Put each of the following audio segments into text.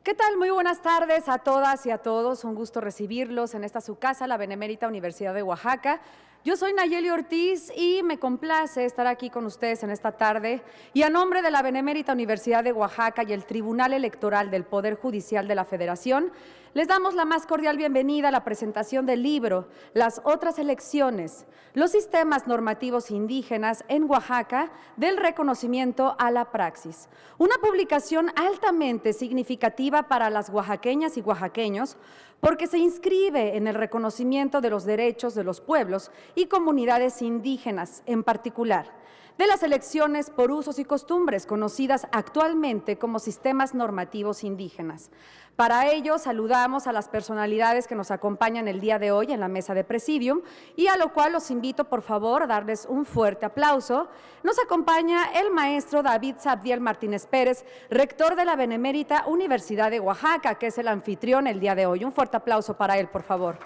¿Qué tal? Muy buenas tardes a todas y a todos. Un gusto recibirlos en esta su casa, la Benemérita Universidad de Oaxaca. Yo soy Nayeli Ortiz y me complace estar aquí con ustedes en esta tarde. Y a nombre de la Benemérita Universidad de Oaxaca y el Tribunal Electoral del Poder Judicial de la Federación, les damos la más cordial bienvenida a la presentación del libro Las otras elecciones, los sistemas normativos indígenas en Oaxaca, del reconocimiento a la praxis. Una publicación altamente significativa para las oaxaqueñas y oaxaqueños porque se inscribe en el reconocimiento de los derechos de los pueblos y comunidades indígenas en particular, de las elecciones por usos y costumbres, conocidas actualmente como sistemas normativos indígenas. Para ello, saludamos a las personalidades que nos acompañan el día de hoy en la mesa de Presidium y a lo cual los invito, por favor, a darles un fuerte aplauso. Nos acompaña el maestro David Sabdiel Martínez Pérez, rector de la Benemérita Universidad de Oaxaca, que es el anfitrión el día de hoy. Un fuerte aplauso para él, por favor.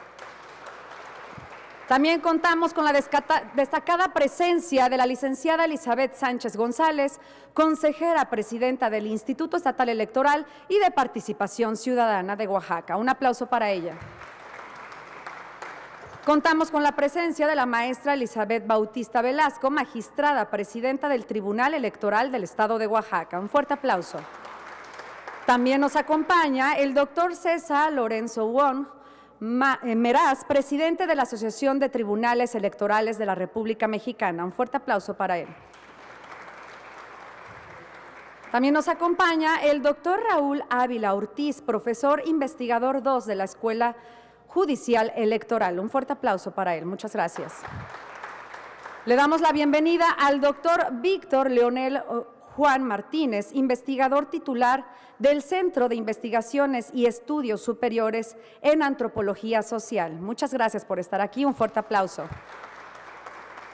También contamos con la destacada presencia de la licenciada Elizabeth Sánchez González, consejera presidenta del Instituto Estatal Electoral y de Participación Ciudadana de Oaxaca. Un aplauso para ella. Contamos con la presencia de la maestra Elizabeth Bautista Velasco, magistrada presidenta del Tribunal Electoral del Estado de Oaxaca. Un fuerte aplauso. También nos acompaña el doctor César Lorenzo Wong Meraz, presidente de la Asociación de Tribunales Electorales de la República Mexicana. Un fuerte aplauso para él. También nos acompaña el doctor Raúl Ávila Ortiz, profesor investigador 2 de la Escuela Judicial Electoral. Un fuerte aplauso para él. Muchas gracias. Le damos la bienvenida al doctor Víctor Leonel Juan Martínez, investigador titular del Centro de Investigaciones y Estudios Superiores en Antropología Social. Muchas gracias por estar aquí. Un fuerte aplauso.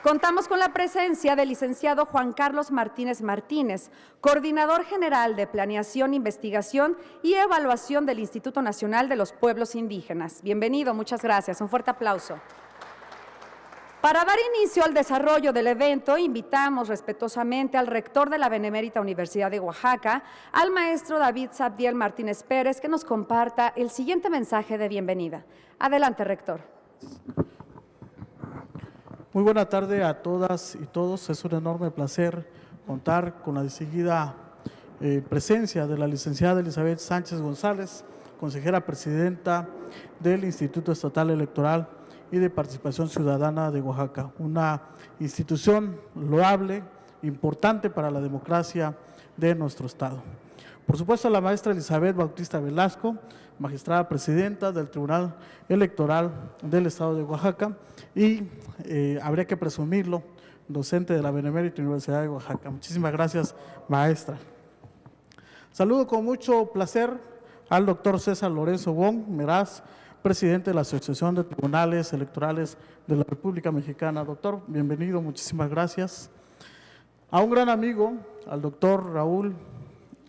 Contamos con la presencia del licenciado Juan Carlos Martínez Martínez, coordinador general de Planeación, Investigación y Evaluación del Instituto Nacional de los Pueblos Indígenas. Bienvenido, muchas gracias. Un fuerte aplauso. Para dar inicio al desarrollo del evento, invitamos respetuosamente al rector de la Benemérita Universidad de Oaxaca, al maestro David Sabdiel Martínez Pérez, que nos comparta el siguiente mensaje de bienvenida. Adelante, rector. Muy buena tarde a todas y todos. Es un enorme placer contar con la distinguida presencia de la licenciada Elizabeth Sánchez González, consejera presidenta del Instituto Estatal Electoral y de Participación Ciudadana de Oaxaca, una institución loable, importante para la democracia de nuestro Estado. Por supuesto, a la maestra Elizabeth Bautista Velasco, magistrada presidenta del Tribunal Electoral del Estado de Oaxaca y, habría que presumirlo, docente de la Benemérita Universidad de Oaxaca. Muchísimas gracias, maestra. Saludo con mucho placer al doctor César Lorenzo Wong Meraz, presidente de la Asociación de Tribunales Electorales de la República Mexicana. Doctor, bienvenido, muchísimas gracias. A un gran amigo, al doctor Raúl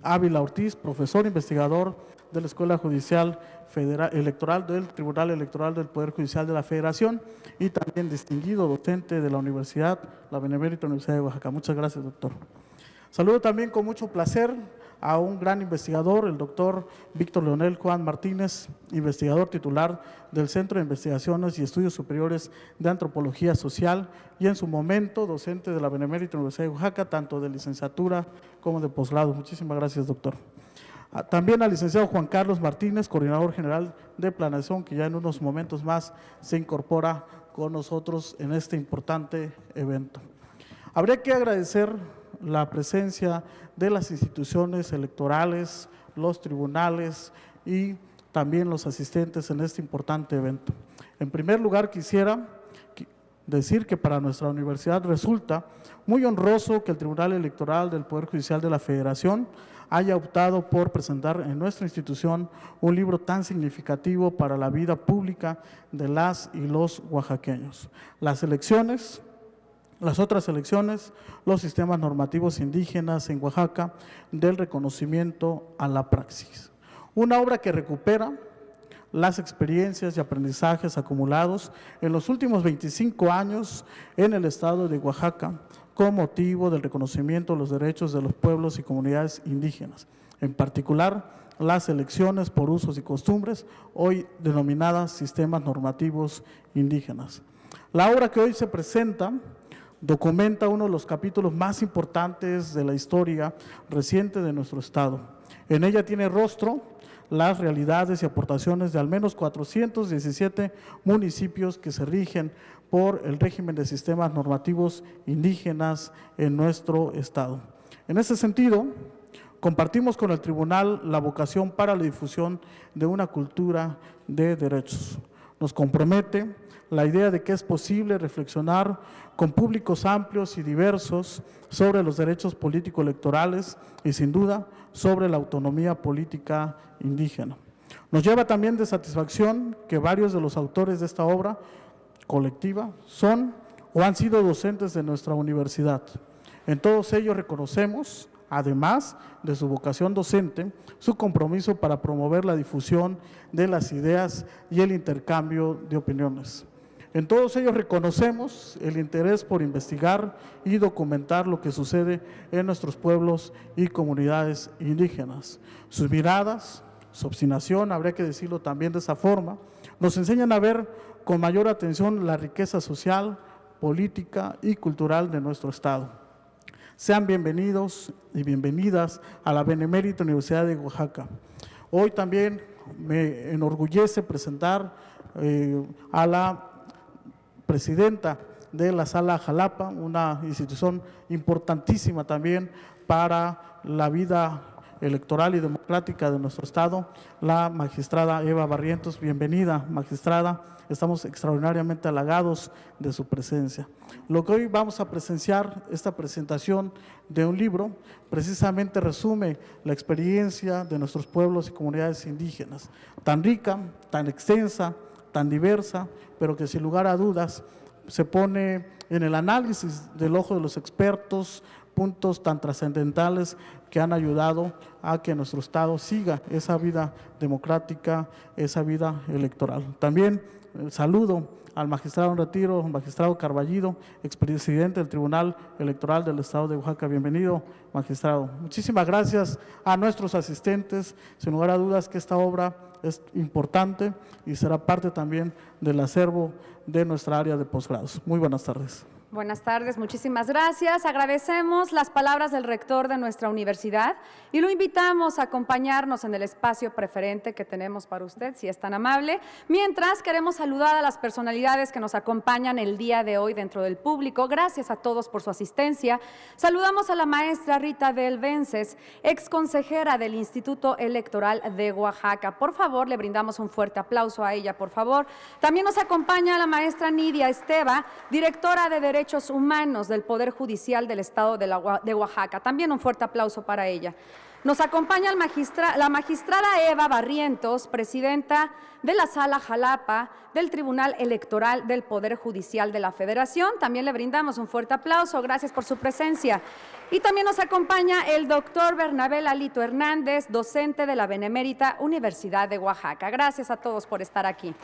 Ávila Ortiz, profesor investigador de la Escuela Judicial Electoral del Tribunal Electoral del Poder Judicial de la Federación y también distinguido docente de la Universidad, la Benemérita Universidad de Oaxaca. Muchas gracias, doctor. Saludo también con mucho placer a un gran investigador, el doctor Víctor Leonel Juan Martínez, investigador titular del Centro de Investigaciones y Estudios Superiores de Antropología Social y en su momento docente de la Benemérita Universidad de Oaxaca, tanto de licenciatura como de posgrado. Muchísimas gracias, doctor. También al licenciado Juan Carlos Martínez, coordinador general de Planeación, que ya en unos momentos más se incorpora con nosotros en este importante evento. Habría que agradecer la presencia de las instituciones electorales, los tribunales y también los asistentes en este importante evento. En primer lugar, quisiera decir que para nuestra universidad resulta muy honroso que el Tribunal Electoral del Poder Judicial de la Federación haya optado por presentar en nuestra institución un libro tan significativo para la vida pública de las y los oaxaqueños. Las otras elecciones, los sistemas normativos indígenas en Oaxaca, del reconocimiento a la praxis. Una obra que recupera las experiencias y aprendizajes acumulados en los últimos 25 años en el estado de Oaxaca con motivo del reconocimiento de los derechos de los pueblos y comunidades indígenas, en particular las elecciones por usos y costumbres, hoy denominadas sistemas normativos indígenas. La obra que hoy se presenta documenta uno de los capítulos más importantes de la historia reciente de nuestro Estado. En ella tiene rostro las realidades y aportaciones de al menos 417 municipios que se rigen por el régimen de sistemas normativos indígenas en nuestro Estado. En ese sentido, compartimos con el Tribunal la vocación para la difusión de una cultura de derechos. Nos compromete la idea de que es posible reflexionar con públicos amplios y diversos sobre los derechos político-electorales y, sin duda, sobre la autonomía política indígena. Nos lleva también de satisfacción que varios de los autores de esta obra colectiva son o han sido docentes de nuestra universidad. En todos ellos reconocemos, además de su vocación docente, su compromiso para promover la difusión de las ideas y el intercambio de opiniones. En todos ellos reconocemos el interés por investigar y documentar lo que sucede en nuestros pueblos y comunidades indígenas. Sus miradas, su obstinación, habría que decirlo también de esa forma, nos enseñan a ver con mayor atención la riqueza social, política y cultural de nuestro Estado. Sean bienvenidos y bienvenidas a la Benemérita Universidad de Oaxaca. Hoy también me enorgullece presentar a la presidenta de la Sala Jalapa, una institución importantísima también para la vida electoral y democrática de nuestro Estado, la magistrada Eva Barrientos. Bienvenida, magistrada. Estamos extraordinariamente halagados de su presencia. Lo que hoy vamos a presenciar, esta presentación de un libro, precisamente resume la experiencia de nuestros pueblos y comunidades indígenas, tan rica, tan extensa, tan diversa, pero que sin lugar a dudas se pone en el análisis del ojo de los expertos puntos tan trascendentales que han ayudado a que nuestro Estado siga esa vida democrática, esa vida electoral. También saludo al magistrado en retiro, magistrado Carballido, expresidente del Tribunal Electoral del Estado de Oaxaca. Bienvenido, magistrado. Muchísimas gracias a nuestros asistentes. Sin lugar a dudas que esta obra es importante y será parte también del acervo de nuestra área de posgrados. Muy buenas tardes. Buenas tardes, muchísimas gracias. Agradecemos las palabras del rector de nuestra universidad y lo invitamos a acompañarnos en el espacio preferente que tenemos para usted, si es tan amable. Mientras, queremos saludar a las personalidades que nos acompañan el día de hoy dentro del público. Gracias a todos por su asistencia. Saludamos a la maestra Rita del Vences, ex consejera del Instituto Electoral de Oaxaca. Por favor, le brindamos un fuerte aplauso a ella, por favor. También nos acompaña la maestra Nidia Esteva, directora de Derechos Humanos del Poder Judicial del Estado de Oaxaca. También un fuerte aplauso para ella. Nos acompaña la magistrada Eva Barrientos, presidenta de la Sala Jalapa del Tribunal Electoral del Poder Judicial de la Federación. También le brindamos un fuerte aplauso. Gracias por su presencia. Y también nos acompaña el doctor Bernabé Lalito Hernández, docente de la Benemérita Universidad de Oaxaca. Gracias a todos por estar aquí.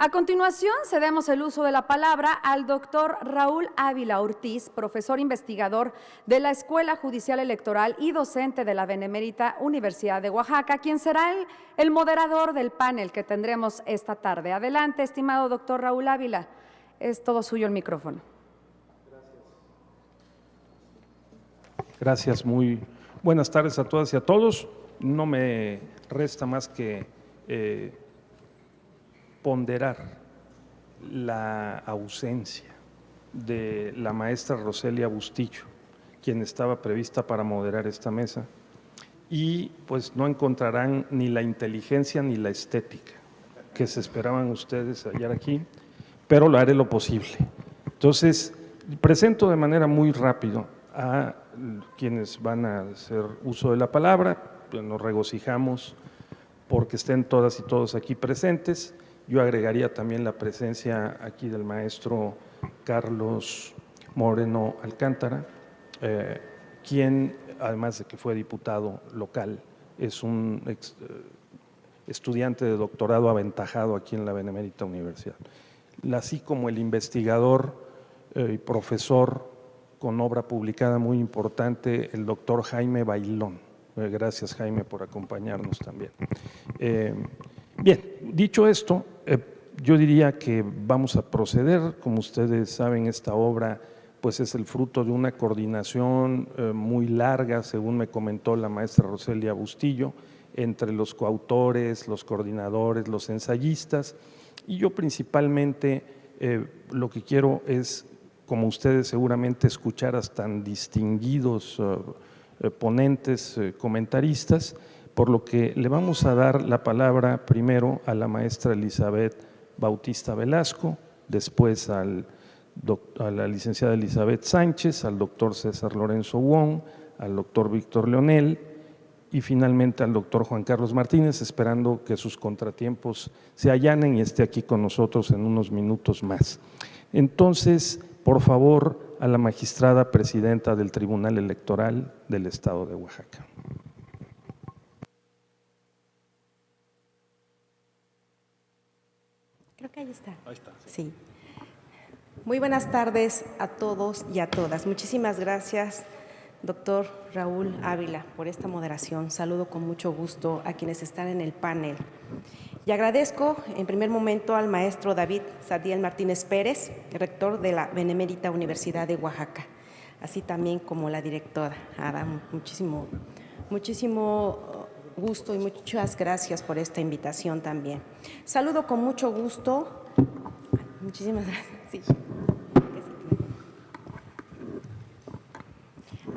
A continuación, cedemos el uso de la palabra al doctor Raúl Ávila Ortiz, profesor investigador de la Escuela Judicial Electoral y docente de la Benemérita Universidad de Oaxaca, quien será el moderador del panel que tendremos esta tarde. Adelante, estimado doctor Raúl Ávila, es todo suyo el micrófono. Gracias, muy buenas tardes a todas y a todos. No me resta más que ponderar la ausencia de la maestra Roselia Bustillo, quien estaba prevista para moderar esta mesa, y pues no encontrarán ni la inteligencia ni la estética que se esperaban ustedes hallar aquí, pero lo haré lo posible. Entonces, presento de manera muy rápido a quienes van a hacer uso de la palabra. Nos regocijamos porque estén todas y todos aquí presentes. Yo agregaría también la presencia aquí del maestro Carlos Moreno Alcántara, quien, además de que fue diputado local, es un estudiante de doctorado aventajado aquí en la Benemérita Universidad, así como el investigador y profesor con obra publicada muy importante, el doctor Jaime Bailón. Gracias, Jaime, por acompañarnos también. Bien, dicho esto, yo diría que vamos a proceder. Como ustedes saben, esta obra pues es el fruto de una coordinación muy larga, según me comentó la maestra Roselia Bustillo, entre los coautores, los coordinadores, los ensayistas, y yo principalmente lo que quiero es, como ustedes seguramente escuchar a tan distinguidos ponentes, comentaristas, por lo que le vamos a dar la palabra primero a la maestra Elizabeth Bautista Velasco, después a la licenciada Elizabeth Sánchez, al doctor César Lorenzo Wong, al doctor Víctor Leonel y finalmente al doctor Juan Carlos Martínez, esperando que sus contratiempos se allanen y esté aquí con nosotros en unos minutos más. Entonces, por favor, a la magistrada presidenta del Tribunal Electoral del Estado de Oaxaca. Creo que ahí está. Ahí está. Sí. Muy buenas tardes a todos y a todas. Muchísimas gracias, doctor Raúl Ávila, por esta moderación. Saludo con mucho gusto a quienes están en el panel. Y agradezco en primer momento al maestro David Sadiel Martínez Pérez, rector de la Benemérita Universidad de Oaxaca, así también como la directora. Ada, muchísimo gusto y muchas gracias por esta invitación también. Saludo con mucho gusto. Muchísimas gracias. Sí.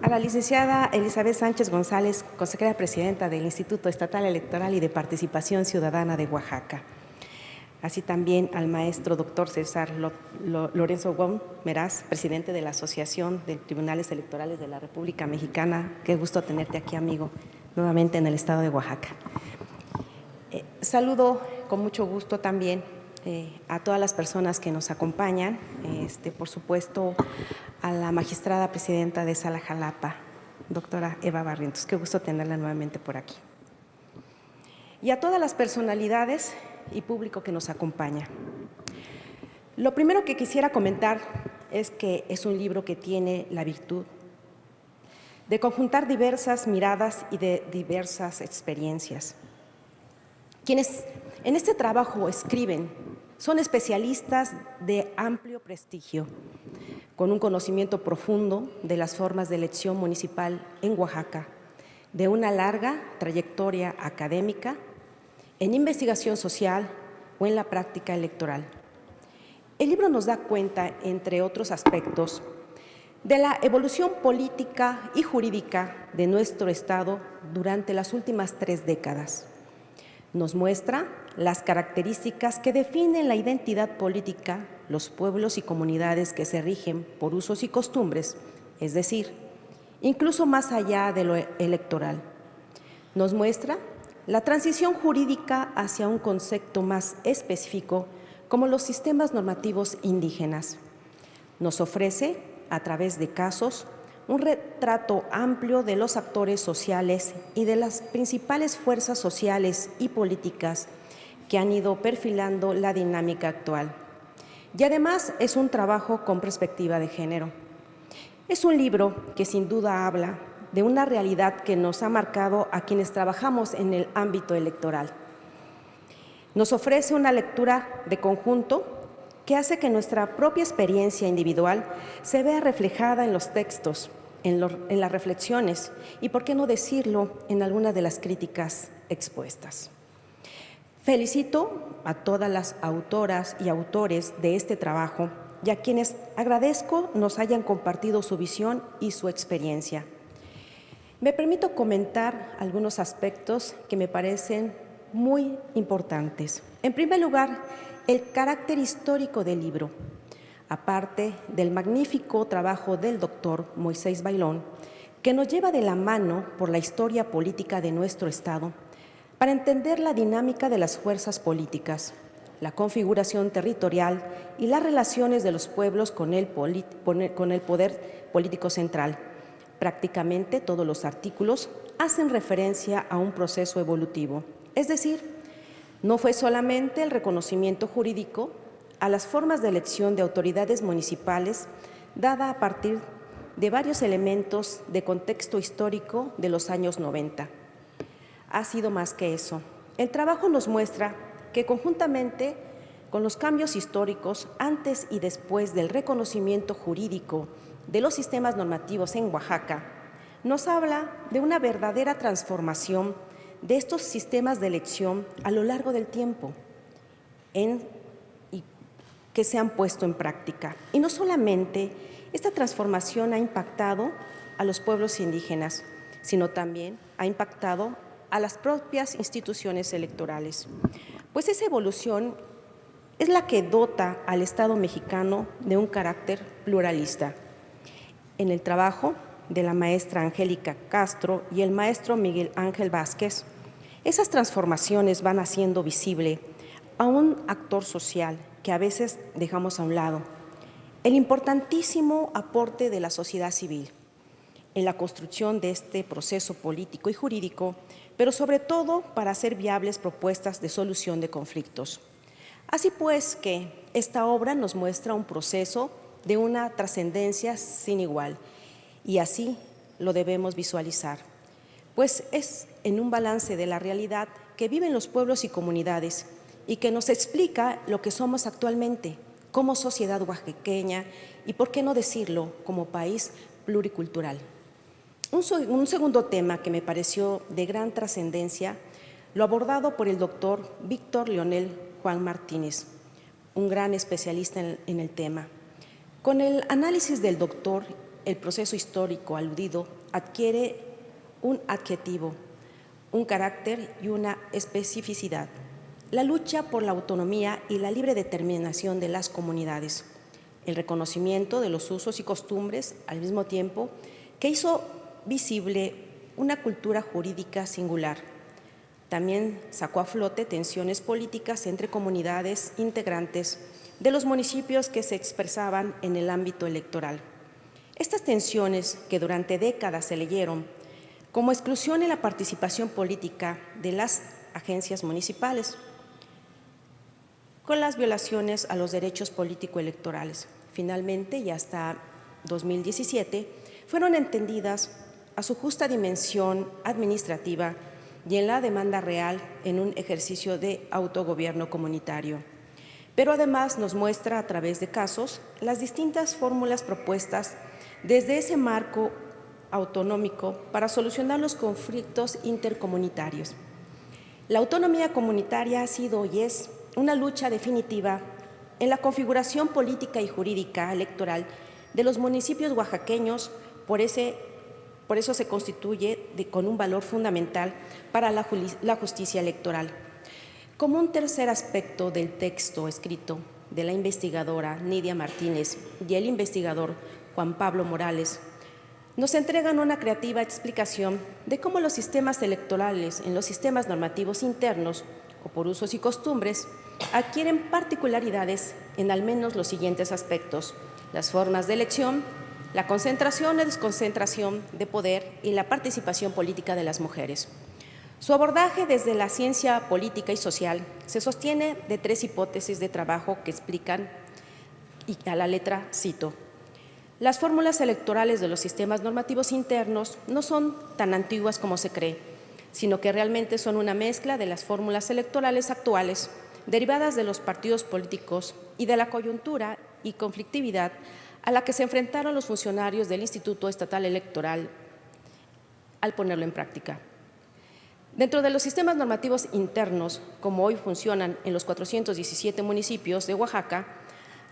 A la licenciada Elizabeth Sánchez González, consejera presidenta del Instituto Estatal Electoral y de Participación Ciudadana de Oaxaca. Así también al maestro doctor César Lorenzo Wong Meraz, presidente de la Asociación de Tribunales Electorales de la República Mexicana. Qué gusto tenerte aquí, amigo, nuevamente en el estado de Oaxaca. Saludo con mucho gusto también a todas las personas que nos acompañan, por supuesto a la magistrada presidenta de Sala Jalapa, doctora Eva Barrientos. Qué gusto tenerla nuevamente por aquí. Y a todas las personalidades y público que nos acompaña. Lo primero que quisiera comentar es que es un libro que tiene la virtud de conjuntar diversas miradas y de diversas experiencias. Quienes en este trabajo escriben son especialistas de amplio prestigio, con un conocimiento profundo de las formas de elección municipal en Oaxaca, de una larga trayectoria académica en investigación social o en la práctica electoral. El libro nos da cuenta, entre otros aspectos, de la evolución política y jurídica de nuestro Estado durante las últimas 3 décadas. Nos muestra las características que definen la identidad política, los pueblos y comunidades que se rigen por usos y costumbres, es decir, incluso más allá de lo electoral. Nos muestra la transición jurídica hacia un concepto más específico como los sistemas normativos indígenas. Nos ofrece, a través de casos, un retrato amplio de los actores sociales y de las principales fuerzas sociales y políticas que han ido perfilando la dinámica actual. Y además es un trabajo con perspectiva de género. Es un libro que sin duda habla de una realidad que nos ha marcado a quienes trabajamos en el ámbito electoral. Nos ofrece una lectura de conjunto que hace que nuestra propia experiencia individual se vea reflejada en los textos, en las reflexiones y, por qué no decirlo, en algunas de las críticas expuestas. Felicito a todas las autoras y autores de este trabajo y a quienes agradezco nos hayan compartido su visión y su experiencia. Me permito comentar algunos aspectos que me parecen muy importantes. En primer lugar, el carácter histórico del libro, aparte del magnífico trabajo del doctor Moisés Bailón, que nos lleva de la mano por la historia política de nuestro Estado para entender la dinámica de las fuerzas políticas, la configuración territorial y las relaciones de los pueblos con el poder político central. Prácticamente todos los artículos hacen referencia a un proceso evolutivo, es decir, no fue solamente el reconocimiento jurídico a las formas de elección de autoridades municipales dada a partir de varios elementos de contexto histórico de los años 90. Ha sido más que eso. El trabajo nos muestra que conjuntamente con los cambios históricos antes y después del reconocimiento jurídico de los sistemas normativos en Oaxaca, nos habla de una verdadera transformación de estos sistemas de elección a lo largo del tiempo que se han puesto en práctica. Y no solamente esta transformación ha impactado a los pueblos indígenas, sino también ha impactado a las propias instituciones electorales, pues esa evolución es la que dota al Estado mexicano de un carácter pluralista. En el trabajo de la maestra Angélica Castro y el maestro Miguel Ángel Vázquez, esas transformaciones van haciendo visible a un actor social que a veces dejamos a un lado, el importantísimo aporte de la sociedad civil en la construcción de este proceso político y jurídico, pero sobre todo para hacer viables propuestas de solución de conflictos. Así pues que esta obra nos muestra un proceso de una trascendencia sin igual, y así lo debemos visualizar, pues es en un balance de la realidad que viven los pueblos y comunidades y que nos explica lo que somos actualmente como sociedad oaxaqueña y, por qué no decirlo, como país pluricultural. Un segundo tema que me pareció de gran trascendencia, lo abordado por el doctor Víctor Leonel Juan Martínez, un gran especialista en el tema. Con el análisis del doctor, el proceso histórico aludido adquiere un adjetivo, un carácter y una especificidad: la lucha por la autonomía y la libre determinación de las comunidades, el reconocimiento de los usos y costumbres al mismo tiempo que hizo visible una cultura jurídica singular. También sacó a flote tensiones políticas entre comunidades integrantes de los municipios que se expresaban en el ámbito electoral. Estas tensiones, que durante décadas se leyeron como exclusión en la participación política de las agencias municipales, con las violaciones a los derechos político-electorales, finalmente y hasta 2017, fueron entendidas a su justa dimensión administrativa y en la demanda real en un ejercicio de autogobierno comunitario. Pero además nos muestra a través de casos las distintas fórmulas propuestas desde ese marco autonómico para solucionar los conflictos intercomunitarios. La autonomía comunitaria ha sido y es una lucha definitiva en la configuración política y jurídica electoral de los municipios oaxaqueños. Por eso se constituye con un valor fundamental para la justicia electoral. Como un tercer aspecto del texto escrito de la investigadora Nidia Martínez y el investigador Juan Pablo Morales, nos entregan una creativa explicación de cómo los sistemas electorales en los sistemas normativos internos o por usos y costumbres adquieren particularidades en al menos los siguientes aspectos: las formas de elección, la concentración o desconcentración de poder y la participación política de las mujeres. Su abordaje desde la ciencia política y social se sostiene de tres hipótesis de trabajo que explican, y a la letra cito: las fórmulas electorales de los sistemas normativos internos no son tan antiguas como se cree, sino que realmente son una mezcla de las fórmulas electorales actuales, derivadas de los partidos políticos y de la coyuntura y conflictividad a la que se enfrentaron los funcionarios del Instituto Estatal Electoral al ponerlo en práctica. Dentro de los sistemas normativos internos, como hoy funcionan en los 417 municipios de Oaxaca,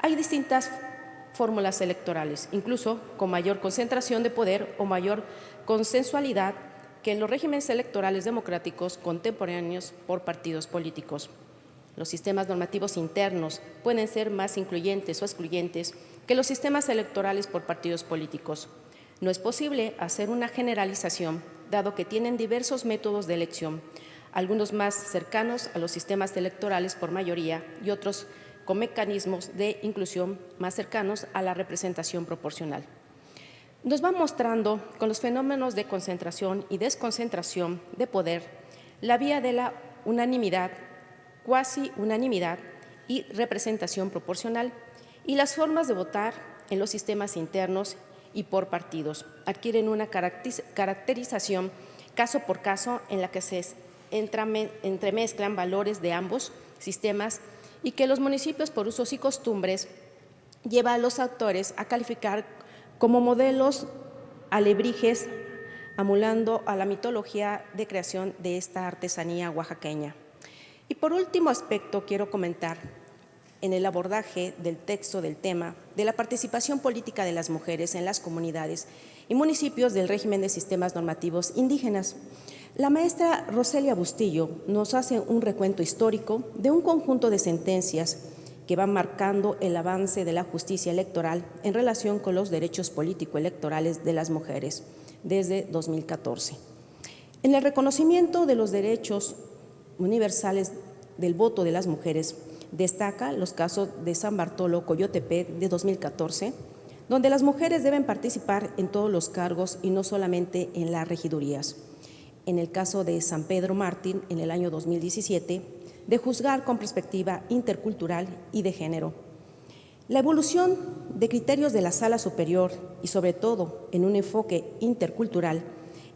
hay distintas fórmulas electorales, incluso con mayor concentración de poder o mayor consensualidad que en los regímenes electorales democráticos contemporáneos por partidos políticos. Los sistemas normativos internos pueden ser más incluyentes o excluyentes que los sistemas electorales por partidos políticos. No es posible hacer una generalización, dado que tienen diversos métodos de elección, algunos más cercanos a los sistemas electorales por mayoría y otros con mecanismos de inclusión más cercanos a la representación proporcional. Nos va mostrando con los fenómenos de concentración y desconcentración de poder la vía de la unanimidad, cuasi unanimidad y representación proporcional, y las formas de votar en los sistemas internos y por partidos. Adquieren una caracterización caso por caso en la que se entremezclan valores de ambos sistemas y que los municipios, por usos y costumbres, lleva a los autores a calificar como modelos alebrijes, emulando a la mitología de creación de esta artesanía oaxaqueña. Y por último aspecto, quiero comentar en el abordaje del texto del tema de la participación política de las mujeres en las comunidades y municipios del régimen de sistemas normativos indígenas. La maestra Roselia Bustillo nos hace un recuento histórico de un conjunto de sentencias que van marcando el avance de la justicia electoral en relación con los derechos político-electorales de las mujeres desde 2014. En el reconocimiento de los derechos universales del voto de las mujeres, destaca los casos de San Bartolo Coyotepec de 2014, donde las mujeres deben participar en todos los cargos y no solamente en las regidurías. En el caso de San Pedro Mártir, en el año 2017, de juzgar con perspectiva intercultural y de género. La evolución de criterios de la Sala Superior y sobre todo en un enfoque intercultural,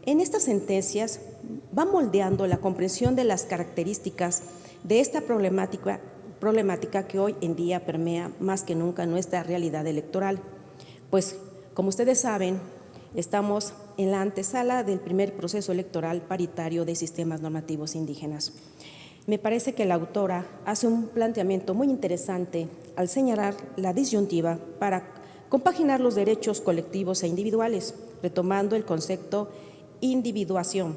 en estas sentencias va moldeando la comprensión de las características de esta problemática que hoy en día permea más que nunca nuestra realidad electoral. Pues, como ustedes saben, estamos en la antesala del primer proceso electoral paritario de sistemas normativos indígenas. Me parece que la autora hace un planteamiento muy interesante al señalar la disyuntiva para compaginar los derechos colectivos e individuales, retomando el concepto individuación,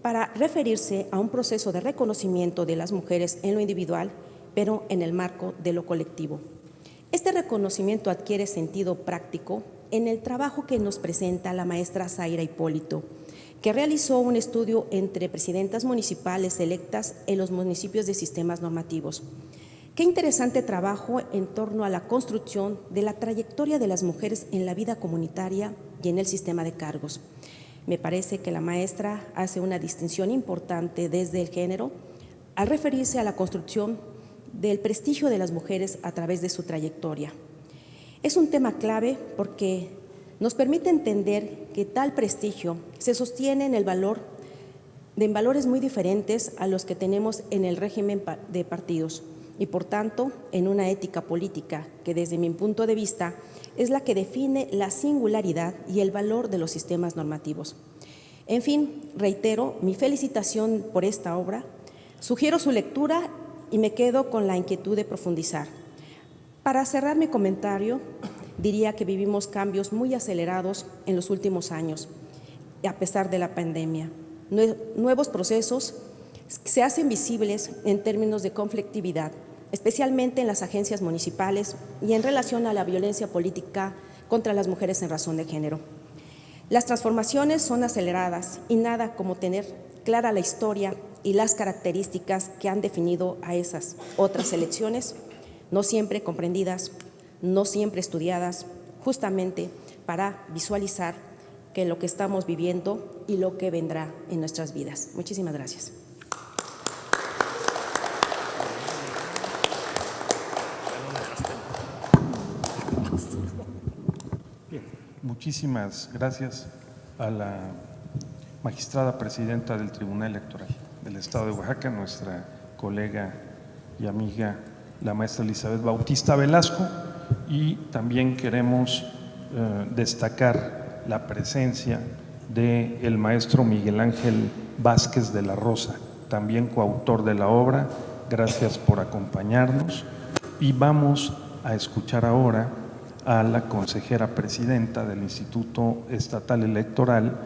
para referirse a un proceso de reconocimiento de las mujeres en lo individual, pero en el marco de lo colectivo. Este reconocimiento adquiere sentido práctico en el trabajo que nos presenta la maestra Zaira Hipólito, que realizó un estudio entre presidentas municipales electas en los municipios de sistemas normativos. Qué interesante trabajo en torno a la construcción de la trayectoria de las mujeres en la vida comunitaria y en el sistema de cargos. Me parece que la maestra hace una distinción importante desde el género al referirse a la construcción del prestigio de las mujeres a través de su trayectoria. Es un tema clave porque nos permite entender que tal prestigio se sostiene en en valores muy diferentes a los que tenemos en el régimen de partidos y, por tanto, en una ética política que, desde mi punto de vista, es la que define la singularidad y el valor de los sistemas normativos. En fin, reitero mi felicitación por esta obra, sugiero su lectura y me quedo con la inquietud de profundizar. Para cerrar mi comentario, diría que vivimos cambios muy acelerados en los últimos años, a pesar de la pandemia. Nuevos procesos se hacen visibles en términos de conflictividad, especialmente en las agencias municipales y en relación a la violencia política contra las mujeres en razón de género. Las transformaciones son aceleradas y nada como tener clara la historia y las características que han definido a esas otras elecciones, no siempre comprendidas, no siempre estudiadas, justamente para visualizar que lo que estamos viviendo y lo que vendrá en nuestras vidas. Muchísimas gracias. Bien, muchísimas gracias a la magistrada presidenta del Tribunal Electoral del Estado de Oaxaca, nuestra colega y amiga, la maestra Elizabeth Bautista Velasco, y también queremos destacar la presencia del maestro Miguel Ángel Vázquez de la Rosa, también coautor de la obra. Gracias por acompañarnos y vamos a escuchar ahora a la consejera presidenta del Instituto Estatal Electoral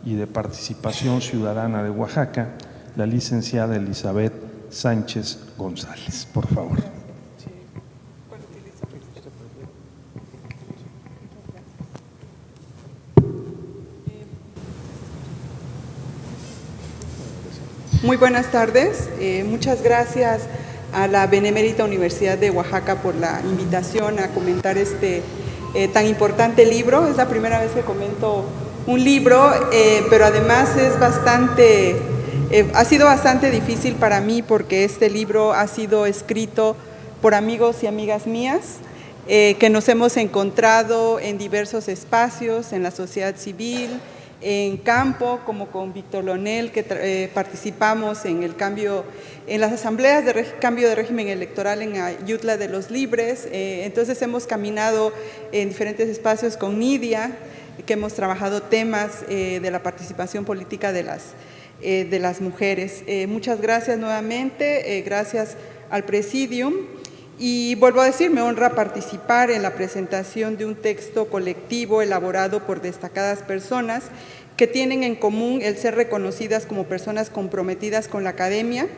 y de Participación Ciudadana de Oaxaca, la licenciada Elizabeth Sánchez González. Por favor. Muy buenas tardes. Muchas gracias a la Benemérita Universidad de Oaxaca por la invitación a comentar este tan importante libro. Es la primera vez que comento un libro, pero además ha sido bastante difícil para mí porque este libro ha sido escrito por amigos y amigas mías que nos hemos encontrado en diversos espacios, en la sociedad civil, en campo, como con Víctor Leonel, que participamos en el cambio, en las asambleas de cambio de régimen electoral en Ayutla de los Libres. Entonces hemos caminado en diferentes espacios con Nidia, que hemos trabajado temas de la participación política de las mujeres. Muchas gracias nuevamente, gracias al Presidium. Y vuelvo a decir, me honra participar en la presentación de un texto colectivo elaborado por destacadas personas que tienen en común el ser reconocidas como personas comprometidas con la academia,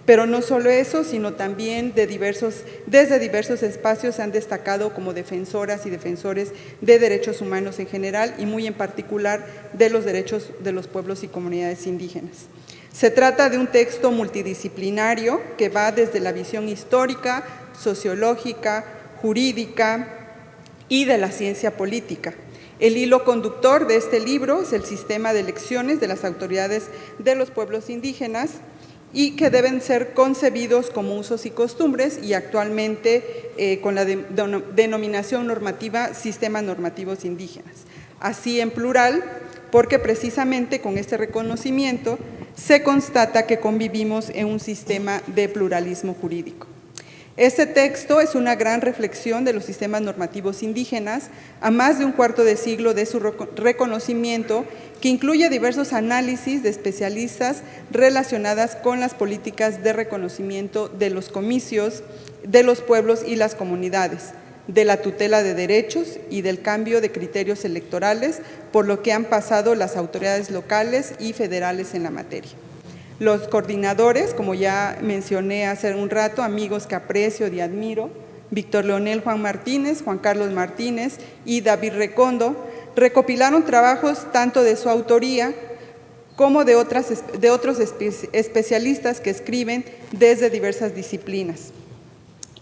pero no solo eso, sino también desde diversos espacios se han destacado como defensoras y defensores de derechos humanos en general y muy en particular de los derechos de los pueblos y comunidades indígenas. Se trata de un texto multidisciplinario que va desde la visión histórica, sociológica, jurídica y de la ciencia política. El hilo conductor de este libro es el sistema de elecciones de las autoridades de los pueblos indígenas y que deben ser concebidos como usos y costumbres y actualmente con la denominación normativa sistemas normativos indígenas. Así en plural, porque precisamente con este reconocimiento se constata que convivimos en un sistema de pluralismo jurídico. Este texto es una gran reflexión de los sistemas normativos indígenas a más de un cuarto de siglo de su reconocimiento, que incluye diversos análisis de especialistas relacionadas con las políticas de reconocimiento de los comicios, de los pueblos y las comunidades, de la tutela de derechos y del cambio de criterios electorales, por lo que han pasado las autoridades locales y federales en la materia. Los coordinadores, como ya mencioné hace un rato, amigos que aprecio y admiro, Víctor Leonel Juan Martínez, Juan Carlos Martínez y David Recondo, recopilaron trabajos tanto de su autoría como de otros especialistas que escriben desde diversas disciplinas.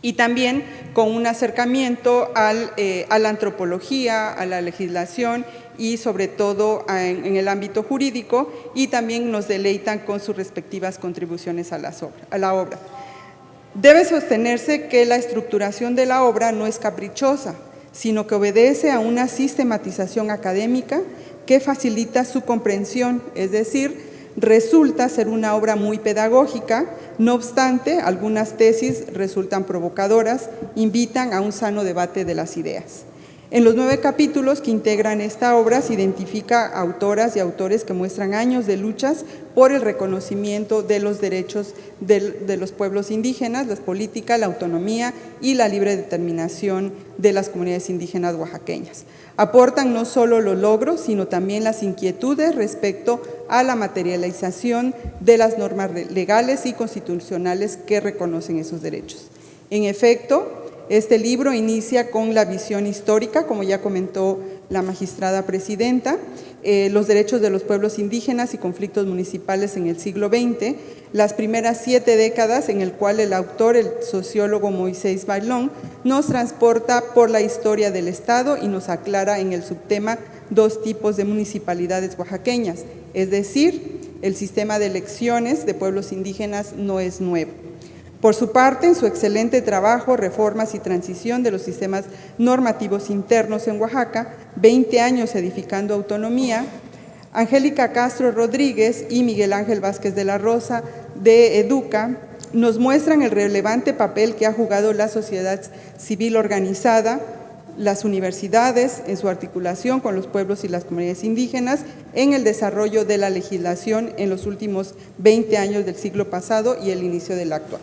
Y también con un acercamiento a la antropología, a la legislación y sobre todo en el ámbito jurídico, y también nos deleitan con sus respectivas contribuciones a la obra. Debe sostenerse que la estructuración de la obra no es caprichosa, sino que obedece a una sistematización académica que facilita su comprensión, es decir, resulta ser una obra muy pedagógica. No obstante, algunas tesis resultan provocadoras, invitan a un sano debate de las ideas. En los 9 capítulos que integran esta obra se identifica autoras y autores que muestran años de luchas por el reconocimiento de los derechos de los pueblos indígenas, las políticas, la autonomía y la libre determinación de las comunidades indígenas oaxaqueñas. Aportan no solo los logros, sino también las inquietudes respecto a la materialización de las normas legales y constitucionales que reconocen esos derechos. En efecto, este libro inicia con la visión histórica, como ya comentó la magistrada presidenta, los derechos de los pueblos indígenas y conflictos municipales en el siglo XX, las primeras 7 décadas en el cual el autor, el sociólogo Moisés Bailón, nos transporta por la historia del Estado y nos aclara en el subtema 2 tipos de municipalidades oaxaqueñas, es decir, el sistema de elecciones de pueblos indígenas no es nuevo. Por su parte, en su excelente trabajo, Reformas y Transición de los Sistemas Normativos Internos en Oaxaca, 20 años edificando autonomía, Angélica Castro Rodríguez y Miguel Ángel Vázquez de la Rosa de Educa nos muestran el relevante papel que ha jugado la sociedad civil organizada, las universidades en su articulación con los pueblos y las comunidades indígenas en el desarrollo de la legislación en los últimos 20 años del siglo pasado y el inicio del actual.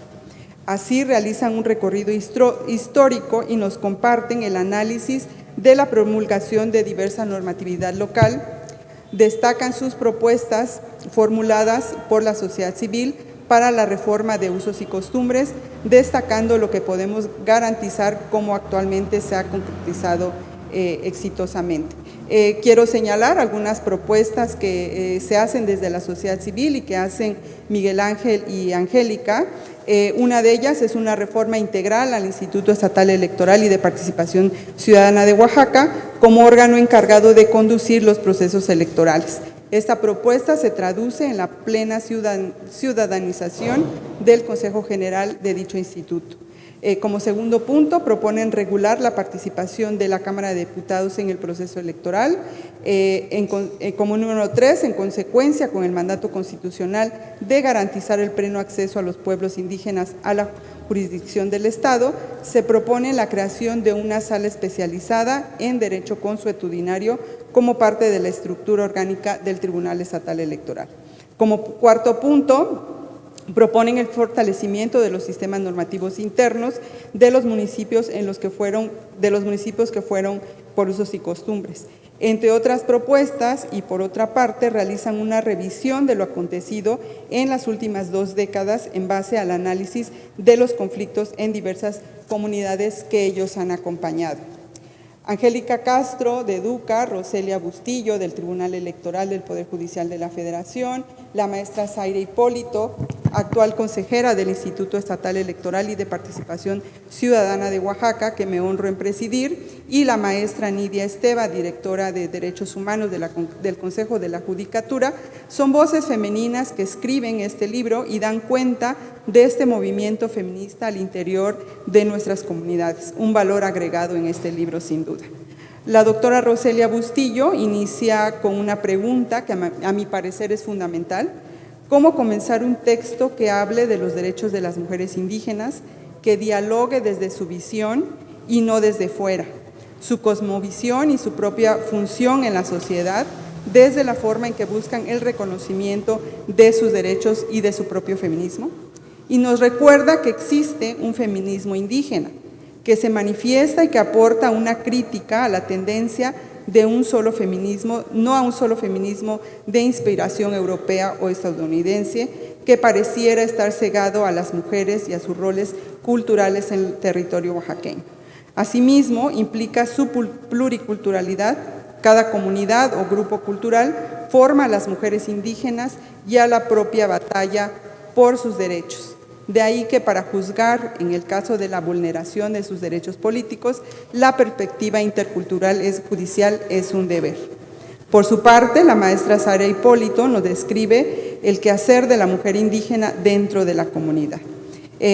Así realizan un recorrido histórico y nos comparten el análisis de la promulgación de diversa normatividad local, destacan sus propuestas formuladas por la sociedad civil para la reforma de usos y costumbres, destacando lo que podemos garantizar como actualmente se ha concretizado exitosamente. Quiero señalar algunas propuestas que se hacen desde la sociedad civil y que hacen Miguel Ángel y Angélica. Una de ellas es una reforma integral al Instituto Estatal Electoral y de Participación Ciudadana de Oaxaca como órgano encargado de conducir los procesos electorales. Esta propuesta se traduce en la plena ciudadanización del Consejo General de dicho instituto. Como segundo punto, proponen regular la participación de la Cámara de Diputados en el proceso electoral. Como número 3, en consecuencia con el mandato constitucional de garantizar el pleno acceso a los pueblos indígenas a la jurisdicción del Estado, se propone la creación de una sala especializada en derecho consuetudinario como parte de la estructura orgánica del Tribunal Estatal Electoral. Como cuarto punto, proponen el fortalecimiento de los sistemas normativos internos de los municipios que fueron por usos y costumbres. Entre otras propuestas, y por otra parte, realizan una revisión de lo acontecido en las últimas 2 décadas en base al análisis de los conflictos en diversas comunidades que ellos han acompañado. Angélica Castro, de Educa, Roselia Bustillo, del Tribunal Electoral del Poder Judicial de la Federación, la maestra Zaira Hipólito, actual consejera del Instituto Estatal Electoral y de Participación Ciudadana de Oaxaca, que me honro en presidir, y la maestra Nidia Esteva, directora de Derechos Humanos del Consejo de la Judicatura, son voces femeninas que escriben este libro y dan cuenta de este movimiento feminista al interior de nuestras comunidades, un valor agregado en este libro sin duda. La doctora Roselia Bustillo inicia con una pregunta que a mi parecer es fundamental: ¿cómo comenzar un texto que hable de los derechos de las mujeres indígenas, que dialogue desde su visión y no desde fuera, su cosmovisión y su propia función en la sociedad, desde la forma en que buscan el reconocimiento de sus derechos y de su propio feminismo? Y nos recuerda que existe un feminismo indígena, que se manifiesta y que aporta una crítica a la tendencia de un solo feminismo, no a un solo feminismo de inspiración europea o estadounidense, que pareciera estar cegado a las mujeres y a sus roles culturales en el territorio oaxaqueño. Asimismo, implica su pluriculturalidad. Cada comunidad o grupo cultural forma a las mujeres indígenas y a la propia batalla por sus derechos. De ahí que para juzgar, en el caso de la vulneración de sus derechos políticos, la perspectiva intercultural judicial es un deber. Por su parte, la maestra Zaira Hipólito nos describe el quehacer de la mujer indígena dentro de la comunidad,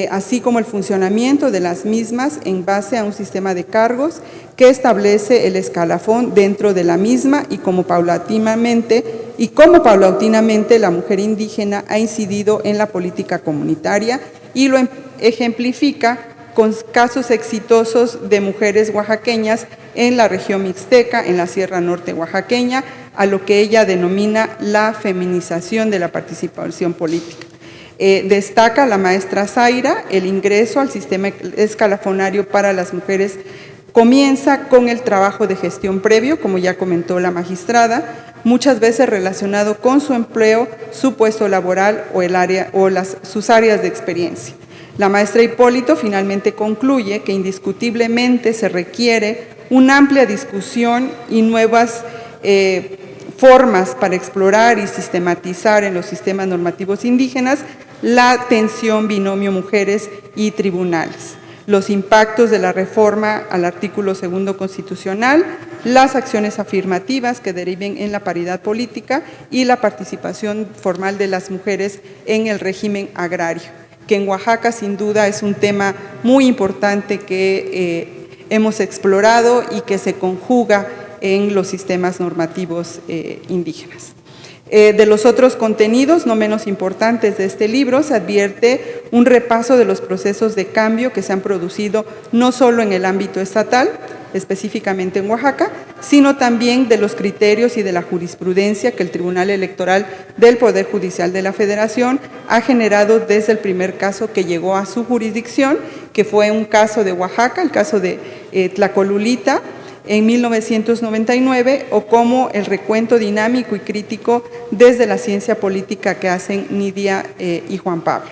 así como el funcionamiento de las mismas en base a un sistema de cargos que establece el escalafón dentro de la misma y cómo paulatinamente la mujer indígena ha incidido en la política comunitaria y lo ejemplifica con casos exitosos de mujeres oaxaqueñas en la región mixteca, en la Sierra Norte oaxaqueña, a lo que ella denomina la feminización de la participación política. Destaca la maestra Zaira el ingreso al sistema escalafonario para las mujeres. Comienza con el trabajo de gestión previo, como ya comentó la magistrada, muchas veces relacionado con su empleo, su puesto laboral o sus áreas de experiencia. La maestra Hipólito finalmente concluye que indiscutiblemente se requiere una amplia discusión y nuevas formas para explorar y sistematizar en los sistemas normativos indígenas la tensión binomio mujeres y tribunales, los impactos de la reforma al artículo 2 constitucional, las acciones afirmativas que deriven en la paridad política y la participación formal de las mujeres en el régimen agrario, que en Oaxaca sin duda es un tema muy importante que hemos explorado y que se conjuga en los sistemas normativos indígenas. De los otros contenidos, no menos importantes de este libro, se advierte un repaso de los procesos de cambio que se han producido no solo en el ámbito estatal, específicamente en Oaxaca, sino también de los criterios y de la jurisprudencia que el Tribunal Electoral del Poder Judicial de la Federación ha generado desde el primer caso que llegó a su jurisdicción, que fue un caso de Oaxaca, el caso de Tlacolulita, en 1999, o como el recuento dinámico y crítico desde la ciencia política que hacen Nidia y Juan Pablo.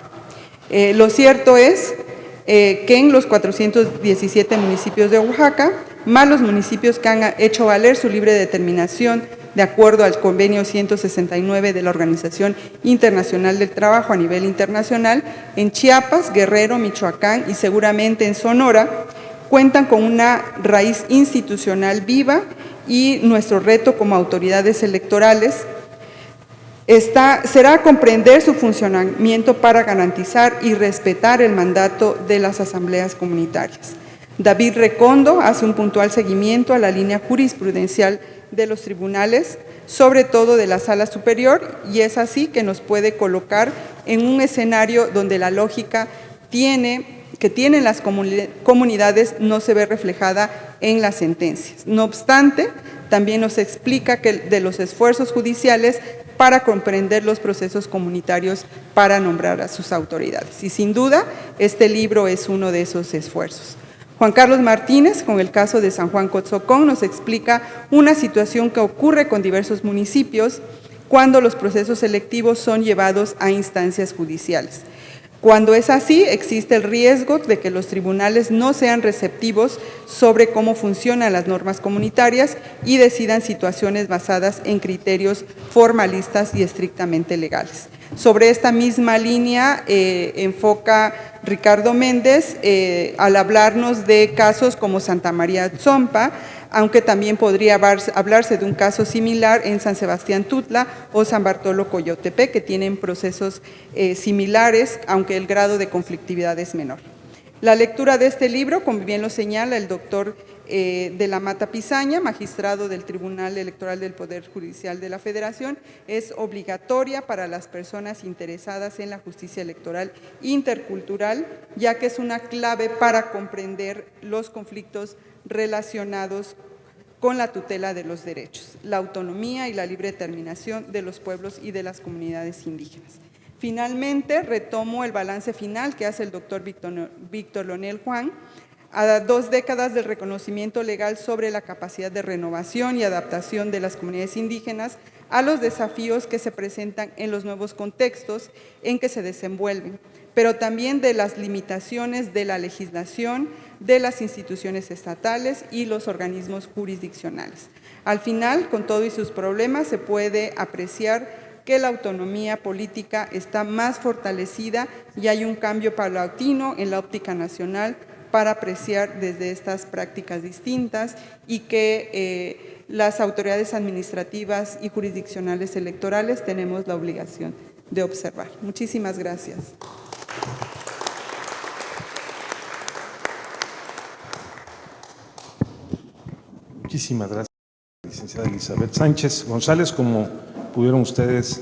Lo cierto es que en los 417 municipios de Oaxaca, más los municipios que han hecho valer su libre determinación de acuerdo al convenio 169 de la Organización Internacional del Trabajo a nivel internacional, en Chiapas, Guerrero, Michoacán y seguramente en Sonora, cuentan con una raíz institucional viva y nuestro reto como autoridades electorales será comprender su funcionamiento para garantizar y respetar el mandato de las asambleas comunitarias. David Recondo hace un puntual seguimiento a la línea jurisprudencial de los tribunales, sobre todo de la Sala Superior, y es así que nos puede colocar en un escenario donde la lógica que tienen las comunidades no se ve reflejada en las sentencias. No obstante, también nos explica que de los esfuerzos judiciales para comprender los procesos comunitarios para nombrar a sus autoridades. Y sin duda, este libro es uno de esos esfuerzos. Juan Carlos Martínez, con el caso de San Juan Cotzocón, nos explica una situación que ocurre con diversos municipios cuando los procesos selectivos son llevados a instancias judiciales. Cuando es así, existe el riesgo de que los tribunales no sean receptivos sobre cómo funcionan las normas comunitarias y decidan situaciones basadas en criterios formalistas y estrictamente legales. Sobre esta misma línea enfoca Ricardo Méndez al hablarnos de casos como Santa María Tzompa, aunque también podría hablarse de un caso similar en San Sebastián Tutla o San Bartolo Coyotepec, que tienen procesos similares, aunque el grado de conflictividad es menor. La lectura de este libro, como bien lo señala el doctor de la Mata Pizaña, magistrado del Tribunal Electoral del Poder Judicial de la Federación, es obligatoria para las personas interesadas en la justicia electoral intercultural, ya que es una clave para comprender los conflictos relacionados con la tutela de los derechos, la autonomía y la libre determinación de los pueblos y de las comunidades indígenas. Finalmente, retomo el balance final que hace el doctor Víctor Leonel Juan, a 2 décadas del reconocimiento legal sobre la capacidad de renovación y adaptación de las comunidades indígenas a los desafíos que se presentan en los nuevos contextos en que se desenvuelven, pero también de las limitaciones de la legislación, de las instituciones estatales y los organismos jurisdiccionales. Al final, con todo y sus problemas, se puede apreciar que la autonomía política está más fortalecida y hay un cambio paulatino en la óptica nacional para apreciar desde estas prácticas distintas y que las autoridades administrativas y jurisdiccionales electorales tenemos la obligación de observar. Muchísimas gracias. Muchísimas gracias, licenciada Elizabeth Sánchez González. Como pudieron ustedes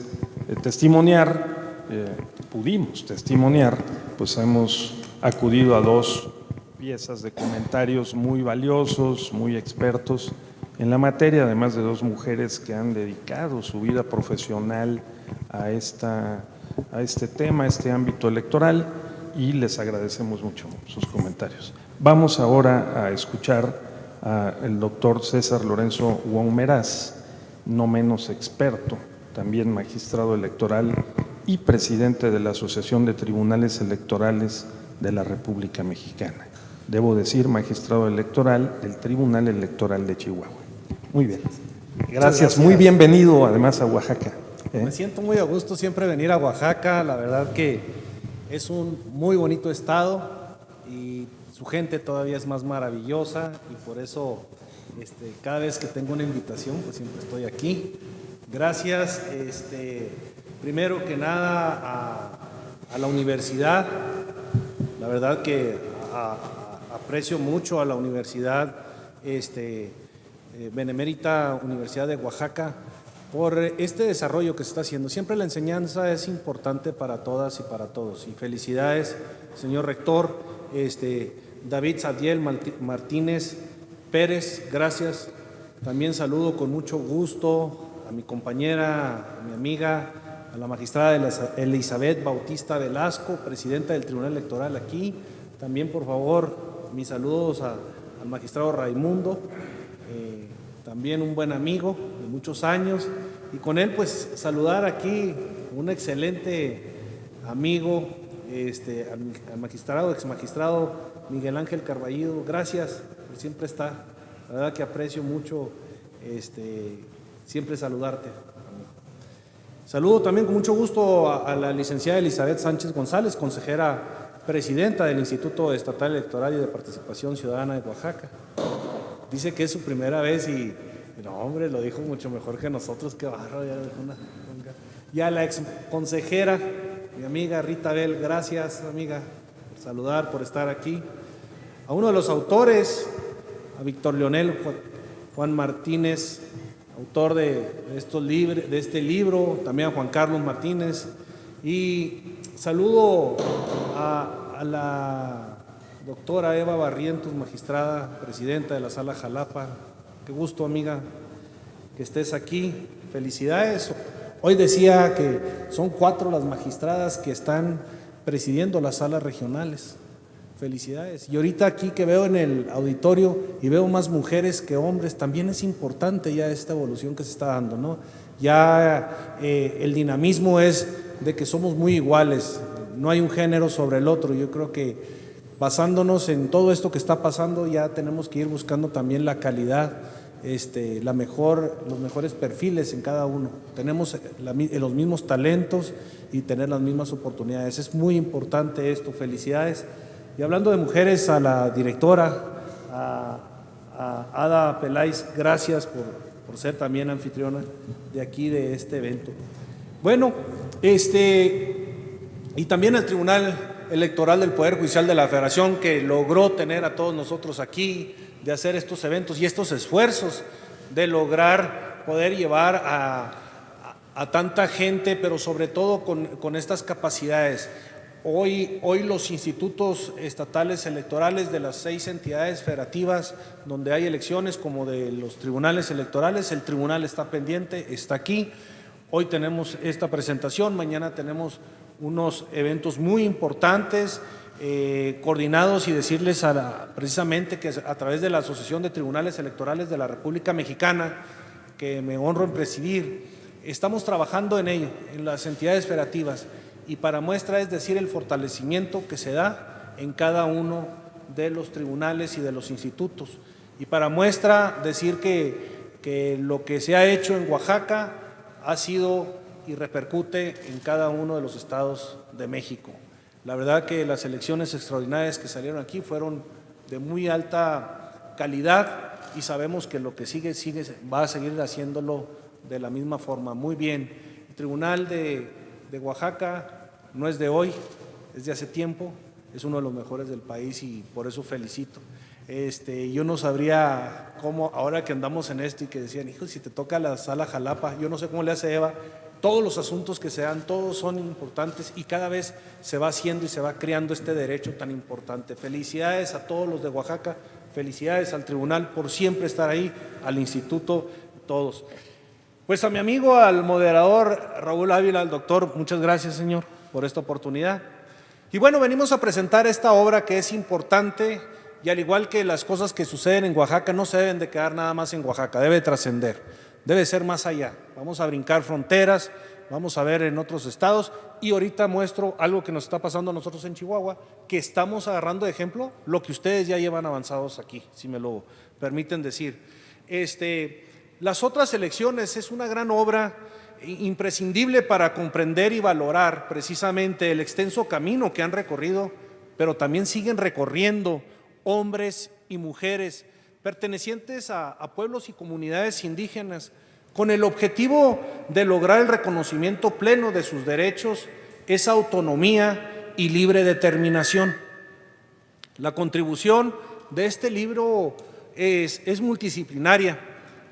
pudimos testimoniar, pues hemos acudido a 2 piezas de comentarios muy valiosos, muy expertos en la materia, además de 2 mujeres que han dedicado su vida profesional a este tema, a este ámbito electoral, y les agradecemos mucho sus comentarios. Vamos ahora a escuchar al doctor César Lorenzo Wong Meraz, no menos experto, también magistrado electoral y presidente de la Asociación de Tribunales Electorales de la República Mexicana. Debo decir, magistrado electoral del Tribunal Electoral de Chihuahua. Muy bien. Gracias. Muy bienvenido además a Oaxaca. Me siento muy a gusto siempre venir a Oaxaca, la verdad que es un muy bonito estado y su gente todavía es más maravillosa y por eso cada vez que tengo una invitación pues siempre estoy aquí. Gracias primero que nada a la universidad, la verdad que aprecio mucho a la universidad Benemérita Universidad de Oaxaca por este desarrollo que se está haciendo. Siempre la enseñanza es importante para todas y para todos. Y felicidades, señor rector, David Sadiel Martínez Pérez, gracias. También saludo con mucho gusto a mi compañera, a mi amiga, a la magistrada Elizabeth Bautista Velasco, presidenta del Tribunal Electoral aquí. También, por favor, mis saludos al magistrado Raimundo, también un buen amigo de muchos años, y con él pues saludar aquí un excelente amigo, al magistrado, exmagistrado Miguel Ángel Carballido. Gracias por siempre estar, la verdad que aprecio mucho siempre saludarte. Saludo también con mucho gusto a la licenciada Elizabeth Sánchez González, consejera presidenta del Instituto Estatal Electoral y de Participación Ciudadana de Oaxaca. Dice que es su primera vez y no, hombre, lo dijo mucho mejor que nosotros, qué barro. y a la ex consejera, mi amiga Rita Bell, gracias amiga por saludar, por estar aquí. A uno de los autores, a Víctor Leonel Juan Martínez, autor de este libro, también a Juan Carlos Martínez, y saludo a la doctora Eva Barrientos, magistrada, presidenta de la Sala Jalapa. Qué gusto, amiga, que estés aquí. Felicidades. Hoy decía que son 4 las magistradas que están presidiendo las salas regionales. Felicidades. Y ahorita aquí que veo en el auditorio y veo más mujeres que hombres, también es importante ya esta evolución que se está dando, ¿no? Ya el dinamismo es de que somos muy iguales, no hay un género sobre el otro. Yo creo que basándonos en todo esto que está pasando, ya tenemos que ir buscando también la calidad, los mejores perfiles en cada uno. Tenemos los mismos talentos y tener las mismas oportunidades. Es muy importante esto. Felicidades. Y hablando de mujeres, a la directora, a Ada Peláez, gracias por ser también anfitriona de aquí, de este evento. Bueno, y también al Tribunal Electoral del Poder Judicial de la Federación, que logró tener a todos nosotros aquí, de hacer estos eventos y estos esfuerzos de lograr poder llevar a tanta gente, pero sobre todo con estas capacidades. Hoy los institutos estatales electorales de las 6 entidades federativas donde hay elecciones, como de los tribunales electorales, el tribunal está pendiente, está aquí. Hoy tenemos esta presentación, mañana tenemos unos eventos muy importantes, coordinados, y decirles precisamente que a través de la Asociación de Tribunales Electorales de la República Mexicana, que me honro en presidir, estamos trabajando en ello, en las entidades federativas. Y para muestra es decir el fortalecimiento que se da en cada uno de los tribunales y de los institutos. Y para muestra decir que lo que se ha hecho en Oaxaca ha sido y repercute en cada uno de los estados de México. La verdad que las elecciones extraordinarias que salieron aquí fueron de muy alta calidad y sabemos que lo que sigue va a seguir haciéndolo de la misma forma. Muy bien. El Tribunal de Oaxaca no es de hoy, es de hace tiempo, es uno de los mejores del país y por eso felicito. Yo no sabría cómo, ahora que andamos en esto y que decían, hijo, si te toca la Sala Jalapa, yo no sé cómo le hace Eva, todos los asuntos que se dan, todos son importantes y cada vez se va haciendo y se va creando este derecho tan importante. Felicidades a todos los de Oaxaca, felicidades al tribunal por siempre estar ahí, al instituto, todos. Pues a mi amigo, al moderador Raúl Ávila, al doctor, muchas gracias, señor, por esta oportunidad. Y bueno, venimos a presentar esta obra que es importante y al igual que las cosas que suceden en Oaxaca, no se deben de quedar nada más en Oaxaca, debe trascender, debe ser más allá. Vamos a brincar fronteras, vamos a ver en otros estados y ahorita muestro algo que nos está pasando a nosotros en Chihuahua, que estamos agarrando de ejemplo lo que ustedes ya llevan avanzados aquí, si me lo permiten decir. Las otras elecciones es una gran obra imprescindible para comprender y valorar precisamente el extenso camino que han recorrido, pero también siguen recorriendo hombres y mujeres pertenecientes a pueblos y comunidades indígenas con el objetivo de lograr el reconocimiento pleno de sus derechos, esa autonomía y libre determinación. La contribución de este libro es multidisciplinaria.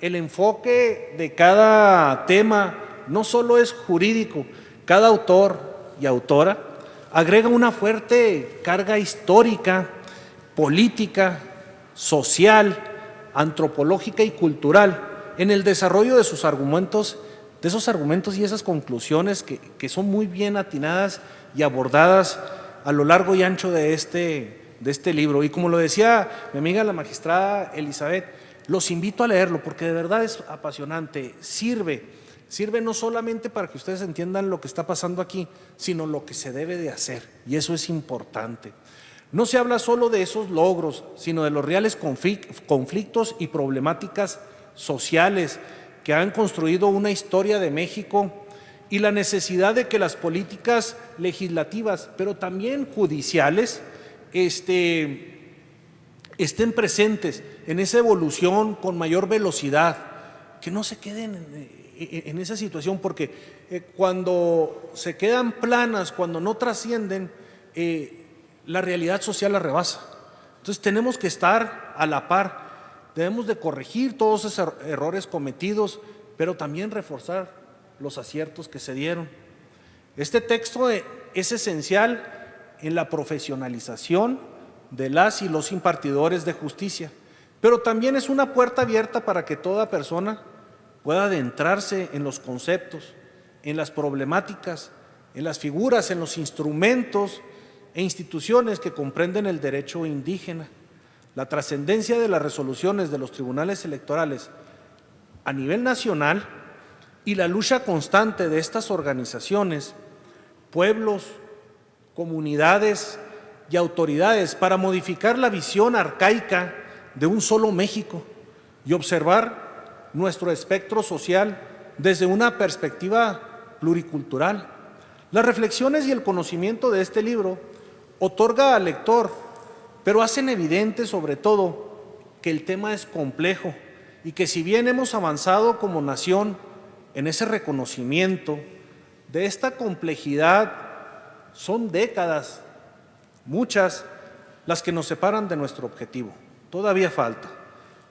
El enfoque de cada tema no solo es jurídico, cada autor y autora agrega una fuerte carga histórica, política, social, antropológica y cultural en el desarrollo de sus argumentos, de esos argumentos y esas conclusiones que son muy bien atinadas y abordadas a lo largo y ancho de este libro. Y como lo decía mi amiga la magistrada Elizabeth, los invito a leerlo porque de verdad es apasionante, sirve no solamente para que ustedes entiendan lo que está pasando aquí, sino lo que se debe de hacer, y eso es importante. No se habla solo de esos logros, sino de los reales conflictos y problemáticas sociales que han construido una historia de México y la necesidad de que las políticas legislativas, pero también judiciales, estén presentes en esa evolución con mayor velocidad, que no se queden en esa situación, porque cuando se quedan planas, cuando no trascienden, la realidad social la rebasa. Entonces tenemos que estar a la par, debemos de corregir todos esos errores cometidos, pero también reforzar los aciertos que se dieron. Este texto es esencial en la profesionalización de las y los impartidores de justicia, pero también es una puerta abierta para que toda persona pueda adentrarse en los conceptos, en las problemáticas, en las figuras, en los instrumentos e instituciones que comprenden el derecho indígena. La trascendencia de las resoluciones de los tribunales electorales a nivel nacional y la lucha constante de estas organizaciones, pueblos, comunidades y autoridades para modificar la visión arcaica de un solo México y observar nuestro espectro social desde una perspectiva pluricultural. Las reflexiones y el conocimiento de este libro otorga al lector, pero hacen evidente sobre todo que el tema es complejo y que si bien hemos avanzado como nación en ese reconocimiento de esta complejidad, son décadas, muchas, las que nos separan de nuestro objetivo. Todavía falta.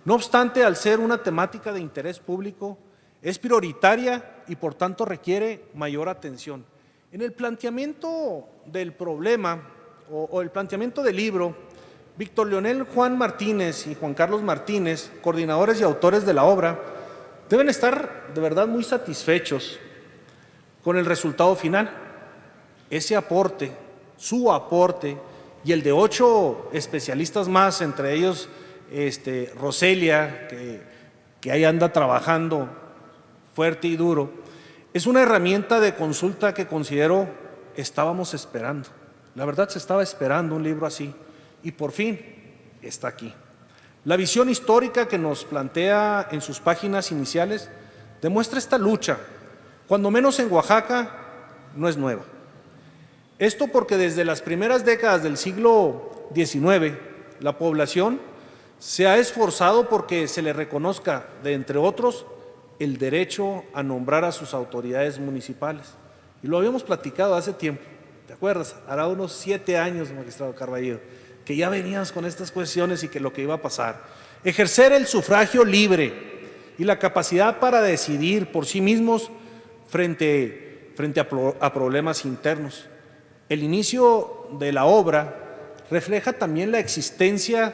No obstante, al ser una temática de interés público, es prioritaria y por tanto requiere mayor atención. En el planteamiento del problema o el planteamiento del libro, Víctor Leonel Juan Martínez y Juan Carlos Martínez, coordinadores y autores de la obra, deben estar de verdad muy satisfechos con el resultado final. Ese aporte, su aporte y el de 8 especialistas más, entre ellos Roselia, que ahí anda trabajando fuerte y duro, es una herramienta de consulta que considero estábamos esperando. La verdad, se estaba esperando un libro así y por fin está aquí. La visión histórica que nos plantea en sus páginas iniciales demuestra esta lucha, cuando menos en Oaxaca, no es nueva. Esto porque desde las primeras décadas del siglo XIX, la población se ha esforzado porque se le reconozca, de entre otros, el derecho a nombrar a sus autoridades municipales. Y lo habíamos platicado hace tiempo, ¿te acuerdas? Hará unos 7 años, magistrado Carballido, que ya veníamos con estas cuestiones y que lo que iba a pasar. Ejercer el sufragio libre y la capacidad para decidir por sí mismos frente a problemas internos. El inicio de la obra refleja también la existencia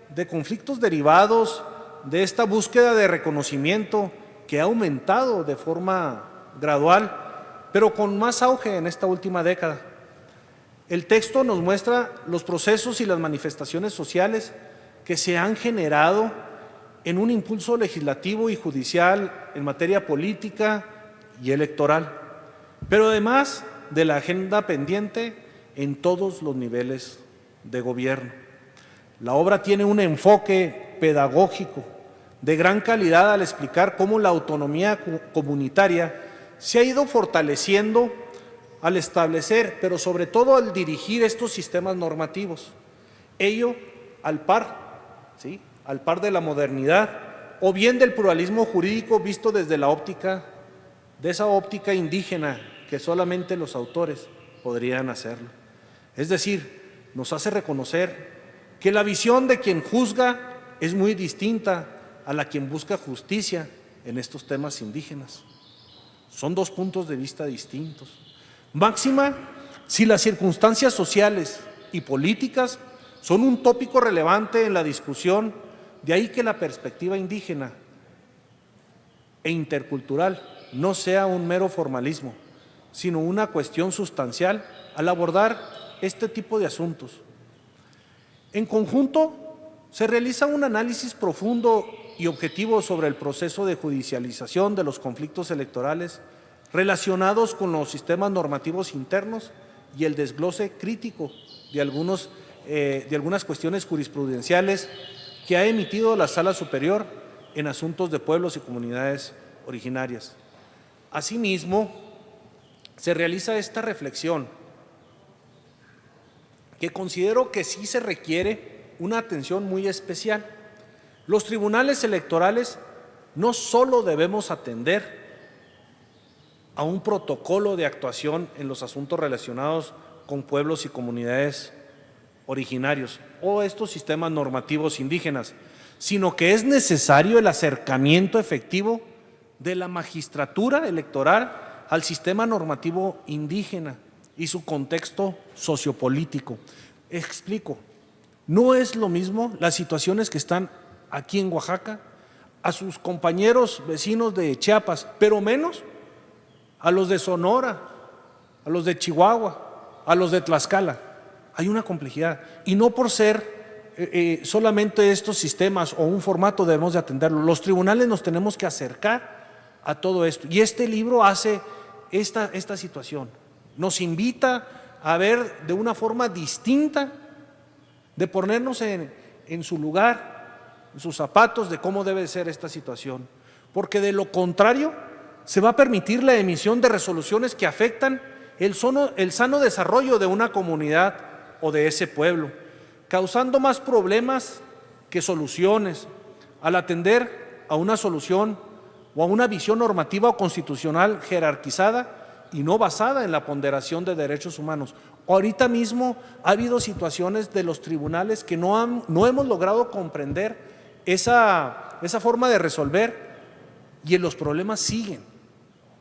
de conflictos derivados de esta búsqueda de reconocimiento que ha aumentado de forma gradual, pero con más auge en esta última década. El texto nos muestra los procesos y las manifestaciones sociales que se han generado en un impulso legislativo y judicial en materia política y electoral, pero además de la agenda pendiente en todos los niveles de gobierno. La obra tiene un enfoque pedagógico de gran calidad al explicar cómo la autonomía comunitaria se ha ido fortaleciendo al establecer, pero sobre todo al dirigir estos sistemas normativos. Ello al par, ¿sí?, al par de la modernidad o bien del pluralismo jurídico visto desde la óptica, de esa óptica indígena que solamente los autores podrían hacerlo. Es decir, nos hace reconocer que la visión de quien juzga es muy distinta a la quien busca justicia en estos temas indígenas. Son 2 puntos de vista distintos. Máxima, si las circunstancias sociales y políticas son un tópico relevante en la discusión, de ahí que la perspectiva indígena e intercultural no sea un mero formalismo, sino una cuestión sustancial al abordar este tipo de asuntos. En conjunto, se realiza un análisis profundo y objetivo sobre el proceso de judicialización de los conflictos electorales relacionados con los sistemas normativos internos y el desglose crítico de algunas cuestiones jurisprudenciales que ha emitido la Sala Superior en asuntos de pueblos y comunidades originarias. Asimismo, se realiza esta reflexión que considero que sí se requiere una atención muy especial. Los tribunales electorales no solo debemos atender a un protocolo de actuación en los asuntos relacionados con pueblos y comunidades originarios o estos sistemas normativos indígenas, sino que es necesario el acercamiento efectivo de la magistratura electoral al sistema normativo indígena y su contexto sociopolítico. Explico, no es lo mismo las situaciones que están aquí en Oaxaca a sus compañeros vecinos de Chiapas, pero menos a los de Sonora, a los de Chihuahua, a los de Tlaxcala. Hay una complejidad y no por ser solamente estos sistemas o un formato debemos de atenderlo. Los tribunales nos tenemos que acercar a todo esto y este libro hace esta situación. Nos invita a ver de una forma distinta, de ponernos en su lugar, en sus zapatos, de cómo debe ser esta situación. Porque de lo contrario, se va a permitir la emisión de resoluciones que afectan el sano desarrollo de una comunidad o de ese pueblo, causando más problemas que soluciones, al atender a una solución o a una visión normativa o constitucional jerarquizada y no basada en la ponderación de derechos humanos. Ahorita mismo ha habido situaciones de los tribunales que no hemos logrado comprender esa forma de resolver y los problemas siguen.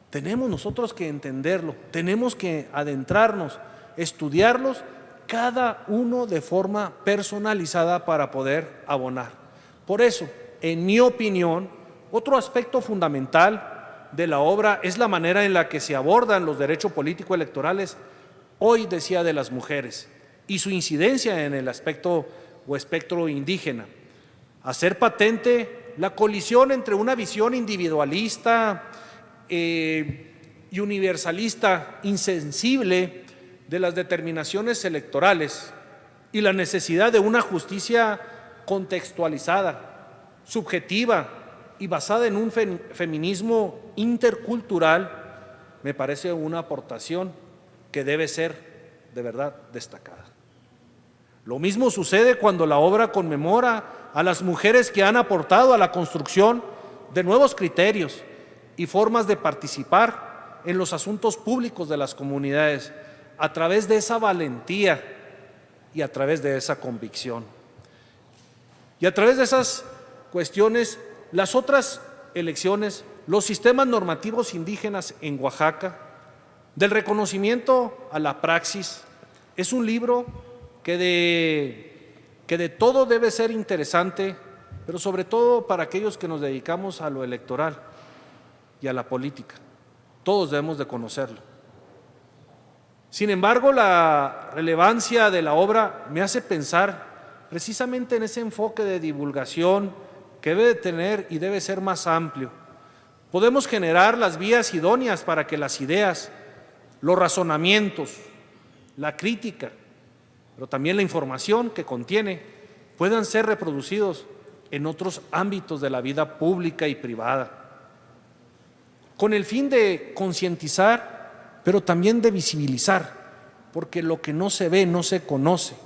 Tenemos nosotros que entenderlo, tenemos que adentrarnos, estudiarlos, cada uno de forma personalizada para poder abonar. Por eso, en mi opinión, otro aspecto fundamental de la obra es la manera en la que se abordan los derechos políticos electorales, hoy decía de las mujeres, y su incidencia en el aspecto o espectro indígena. Hacer patente la colisión entre una visión individualista y universalista, insensible de las determinaciones electorales y la necesidad de una justicia contextualizada, subjetiva y basada en un feminismo intercultural, me parece una aportación que debe ser de verdad destacada. Lo mismo sucede cuando la obra conmemora a las mujeres que han aportado a la construcción de nuevos criterios y formas de participar en los asuntos públicos de las comunidades a través de esa valentía y a través de esa convicción. Y a través de esas cuestiones, las otras elecciones, los sistemas normativos indígenas en Oaxaca, del reconocimiento a la praxis, es un libro que de todo debe ser interesante, pero sobre todo para aquellos que nos dedicamos a lo electoral y a la política. Todos debemos de conocerlo. Sin embargo, la relevancia de la obra me hace pensar precisamente en ese enfoque de divulgación que debe tener y debe ser más amplio. Podemos generar las vías idóneas para que las ideas, los razonamientos, la crítica, pero también la información que contiene puedan ser reproducidos en otros ámbitos de la vida pública y privada, con el fin de concientizar, pero también de visibilizar, porque lo que no se ve no se conoce.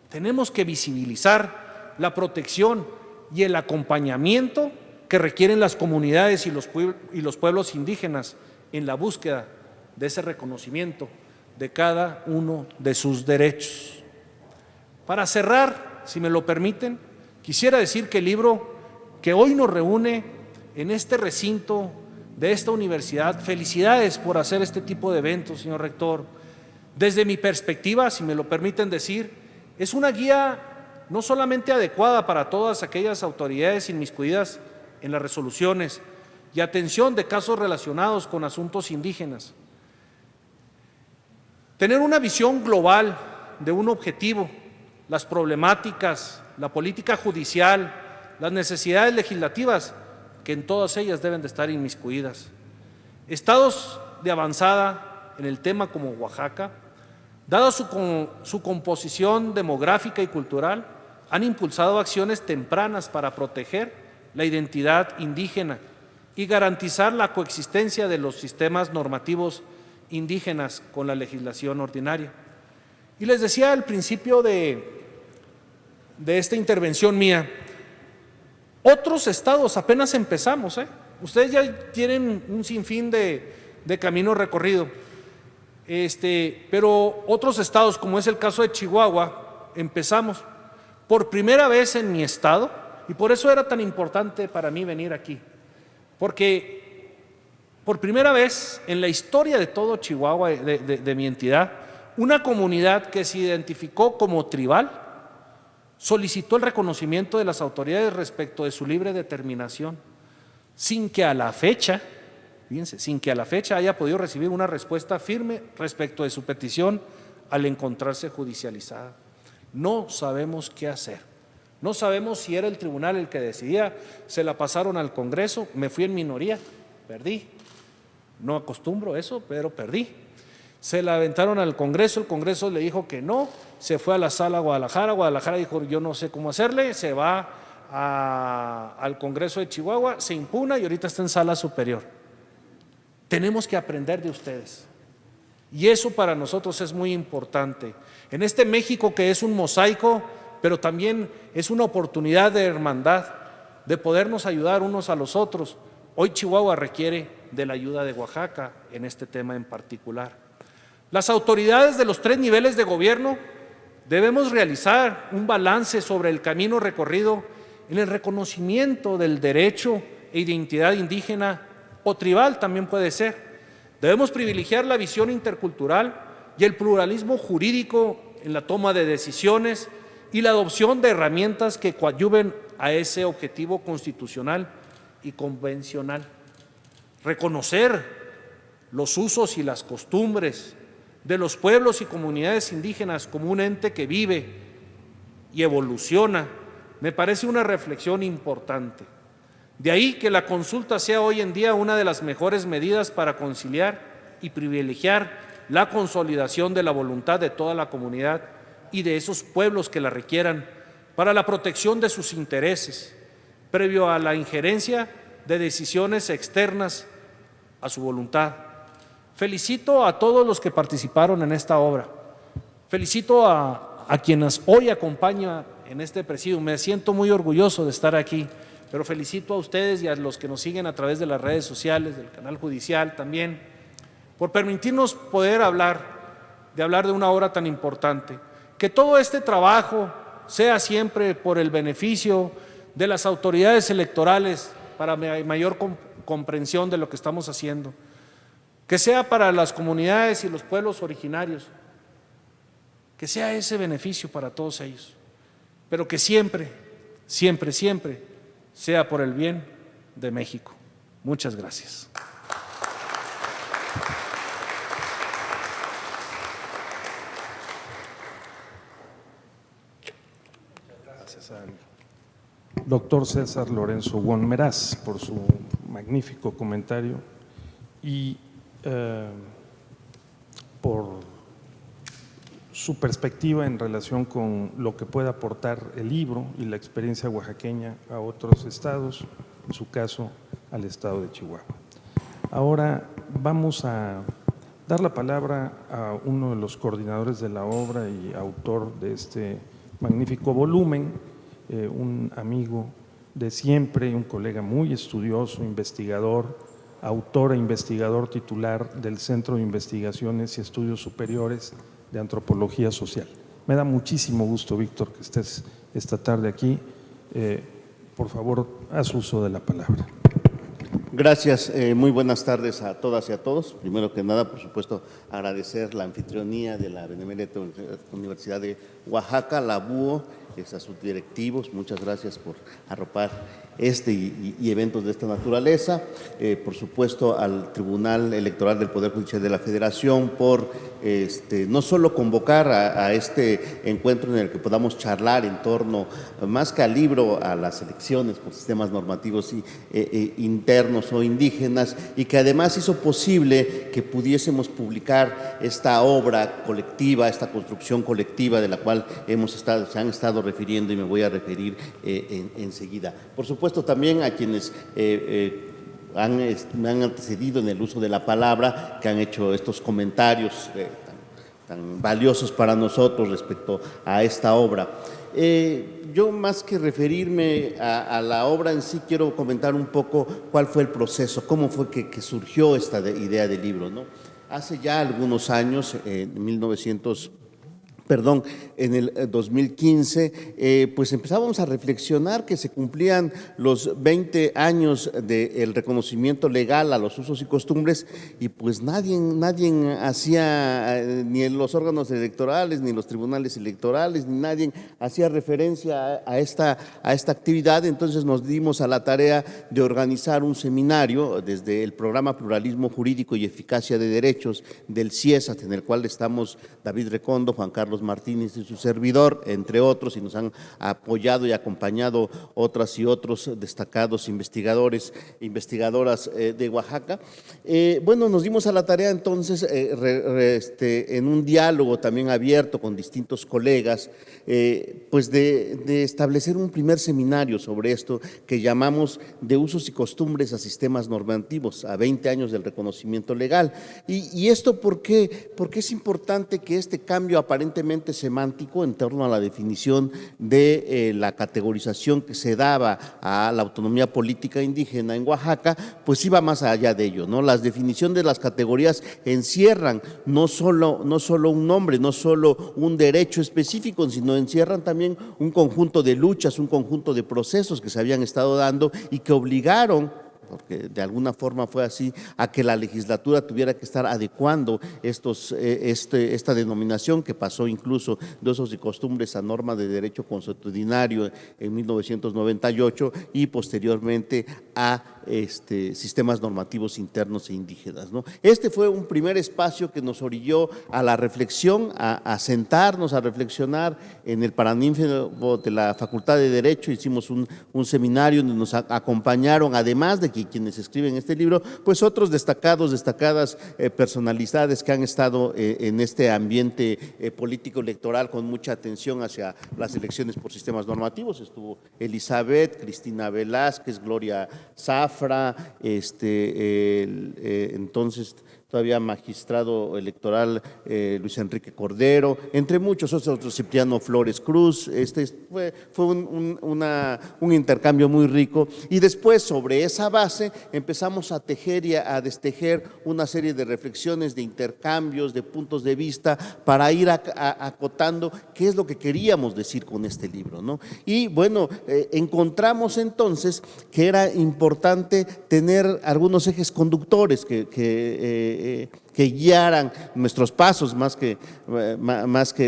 Tenemos que visibilizar la protección y el acompañamiento que requieren las comunidades y los pueblos indígenas en la búsqueda de ese reconocimiento de cada uno de sus derechos. Para cerrar, si me lo permiten, quisiera decir que el libro que hoy nos reúne en este recinto de esta universidad, felicidades por hacer este tipo de eventos, señor rector. Desde mi perspectiva, si me lo permiten decir, es una guía no solamente adecuada para todas aquellas autoridades inmiscuidas en las resoluciones y atención de casos relacionados con asuntos indígenas. Tener una visión global de un objetivo, las problemáticas, la política judicial, las necesidades legislativas, que en todas ellas deben de estar inmiscuidas. Estados de avanzada en el tema como Oaxaca, dada su composición demográfica y cultural, han impulsado acciones tempranas para proteger la identidad indígena y garantizar la coexistencia de los sistemas normativos indígenas con la legislación ordinaria. Y les decía al principio de esta intervención mía Otros estados, apenas empezamos, ustedes ya tienen un sinfín de camino recorrido, pero otros estados, como es el caso de Chihuahua, empezamos por primera vez en mi estado, y por eso era tan importante para mí venir aquí, porque por primera vez en la historia de todo Chihuahua, de mi entidad, una comunidad que se identificó como tribal solicitó el reconocimiento de las autoridades respecto de su libre determinación, sin que a la fecha, fíjense, sin que a la fecha haya podido recibir una respuesta firme respecto de su petición al encontrarse judicializada. No sabemos qué hacer. No sabemos si era el tribunal el que decidía, se la pasaron al Congreso, me fui en minoría, perdí. No acostumbro eso, pero perdí. Se la aventaron al Congreso, el Congreso le dijo que no, se fue a la sala a Guadalajara, Guadalajara dijo yo no sé cómo hacerle, se va al Congreso de Chihuahua, se impugna y ahorita está en sala superior. Tenemos que aprender de ustedes y eso para nosotros es muy importante. En este México que es un mosaico, pero también es una oportunidad de hermandad, de podernos ayudar unos a los otros. Hoy Chihuahua requiere de la ayuda de Oaxaca en este tema en particular. Las autoridades de los 3 niveles de gobierno debemos realizar un balance sobre el camino recorrido en el reconocimiento del derecho e identidad indígena o tribal también puede ser. Debemos privilegiar la visión intercultural y el pluralismo jurídico en la toma de decisiones y la adopción de herramientas que coadyuven a ese objetivo constitucional y convencional. Reconocer los usos y las costumbres de los pueblos y comunidades indígenas como un ente que vive y evoluciona, me parece una reflexión importante. De ahí que la consulta sea hoy en día una de las mejores medidas para conciliar y privilegiar la consolidación de la voluntad de toda la comunidad y de esos pueblos que la requieran para la protección de sus intereses, previo a la injerencia de decisiones externas a su voluntad. Felicito a todos los que participaron en esta obra. Felicito a quienes hoy acompañan en este presidio. Me siento muy orgulloso de estar aquí, pero felicito a ustedes y a los que nos siguen a través de las redes sociales, del canal judicial también, por permitirnos poder hablar de una obra tan importante. Que todo este trabajo sea siempre por el beneficio de las autoridades electorales para mayor comprensión de lo que estamos haciendo. Que sea para las comunidades y los pueblos originarios, que sea ese beneficio para todos ellos, pero que siempre, siempre, siempre sea por el bien de México. Muchas gracias. Gracias al doctor César Lorenzo Wong Meraz por su magnífico comentario y por su perspectiva en relación con lo que puede aportar el libro y la experiencia oaxaqueña a otros estados, en su caso al estado de Chihuahua. Ahora vamos a dar la palabra a uno de los coordinadores de la obra y autor de este magnífico volumen, un amigo de siempre, un colega muy estudioso, investigador, autor e investigador titular del Centro de Investigaciones y Estudios Superiores de Antropología Social. Me da muchísimo gusto, Víctor, que estés esta tarde aquí. Por favor, haz uso de la palabra. Gracias, muy buenas tardes a todas y a todos. Primero que nada, por supuesto, agradecer la anfitrionía de la Benemérita Universidad de Oaxaca, la BUO, a sus directivos, muchas gracias por arropar y eventos de esta naturaleza. Por supuesto, al Tribunal Electoral del Poder Judicial de la Federación por no solo convocar a este encuentro en el que podamos charlar en torno, más que al libro, a las elecciones por sistemas normativos internos o indígenas, y que además hizo posible que pudiésemos publicar esta obra colectiva, esta construcción colectiva de la cual se han estado refiriendo y me voy a referir enseguida. Por supuesto, también a quienes me han antecedido en el uso de la palabra, que han hecho estos comentarios tan valiosos para nosotros respecto a esta obra. Yo, más que referirme a la obra en sí, quiero comentar un poco cuál fue el proceso, cómo fue que surgió esta idea del libro, ¿no? Hace ya algunos años, en el 2015, pues empezábamos a reflexionar que se cumplían los 20 años del reconocimiento legal a los usos y costumbres, y pues nadie hacía, ni en los órganos electorales, ni en los tribunales electorales, ni nadie hacía referencia a esta actividad. Entonces nos dimos a la tarea de organizar un seminario desde el programa Pluralismo Jurídico y Eficacia de Derechos del CIESAT, en el cual estamos David Recondo, Juan Carlos Martínez y su servidor, entre otros, y nos han apoyado y acompañado otras y otros destacados investigadores e investigadoras de Oaxaca. Bueno, nos dimos a la tarea entonces, en un diálogo también abierto con distintos colegas, pues de establecer un primer seminario sobre esto que llamamos de usos y costumbres a sistemas normativos, a 20 años del reconocimiento legal. ¿Y esto por qué? Porque es importante que este cambio aparentemente semántico en torno a la definición de la categorización que se daba a la autonomía política indígena en Oaxaca, pues iba más allá de ello, ¿no? Las definiciones de las categorías encierran no solo un nombre, no solo un derecho específico, sino encierran también un conjunto de luchas, un conjunto de procesos que se habían estado dando y que obligaron, porque de alguna forma fue así, a que la legislatura tuviera que estar adecuando esta denominación que pasó incluso de usos y costumbres a norma de derecho consuetudinario en 1998 y posteriormente a sistemas normativos internos e indígenas, ¿no? Este fue un primer espacio que nos orilló a la reflexión, a sentarnos, a reflexionar en el Paraninfo de la Facultad de Derecho. Hicimos un seminario donde nos acompañaron, además de que quienes escriben este libro, pues otros destacadas personalidades que han estado en este ambiente político electoral con mucha atención hacia las elecciones por sistemas normativos. Estuvo Elizabeth, Cristina Velázquez, Gloria Zafra, entonces todavía magistrado electoral Luis Enrique Cordero, entre muchos otros, Cipriano Flores Cruz. Fue un intercambio muy rico, y después sobre esa base empezamos a tejer y a destejer una serie de reflexiones, de intercambios, de puntos de vista para ir acotando qué es lo que queríamos decir con este libro, ¿no? Y bueno, encontramos entonces que era importante tener algunos ejes conductores que guiaran nuestros pasos, más que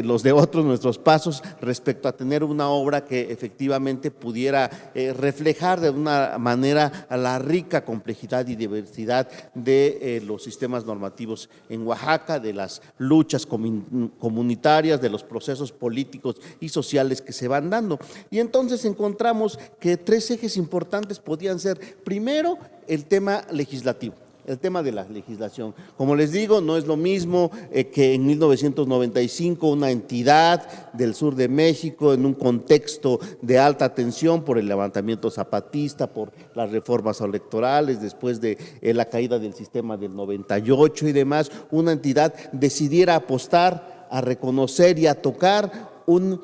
los de otros, nuestros pasos respecto a tener una obra que efectivamente pudiera reflejar de una manera la rica complejidad y diversidad de los sistemas normativos en Oaxaca, de las luchas comunitarias, de los procesos políticos y sociales que se van dando. Y entonces encontramos que tres ejes importantes podían ser: primero, el tema legislativo. El tema de la legislación, como les digo, no es lo mismo que en 1995 una entidad del sur de México, en un contexto de alta tensión por el levantamiento zapatista, por las reformas electorales, después de la caída del sistema del 98 y demás, una entidad decidiera apostar a reconocer y a tocar un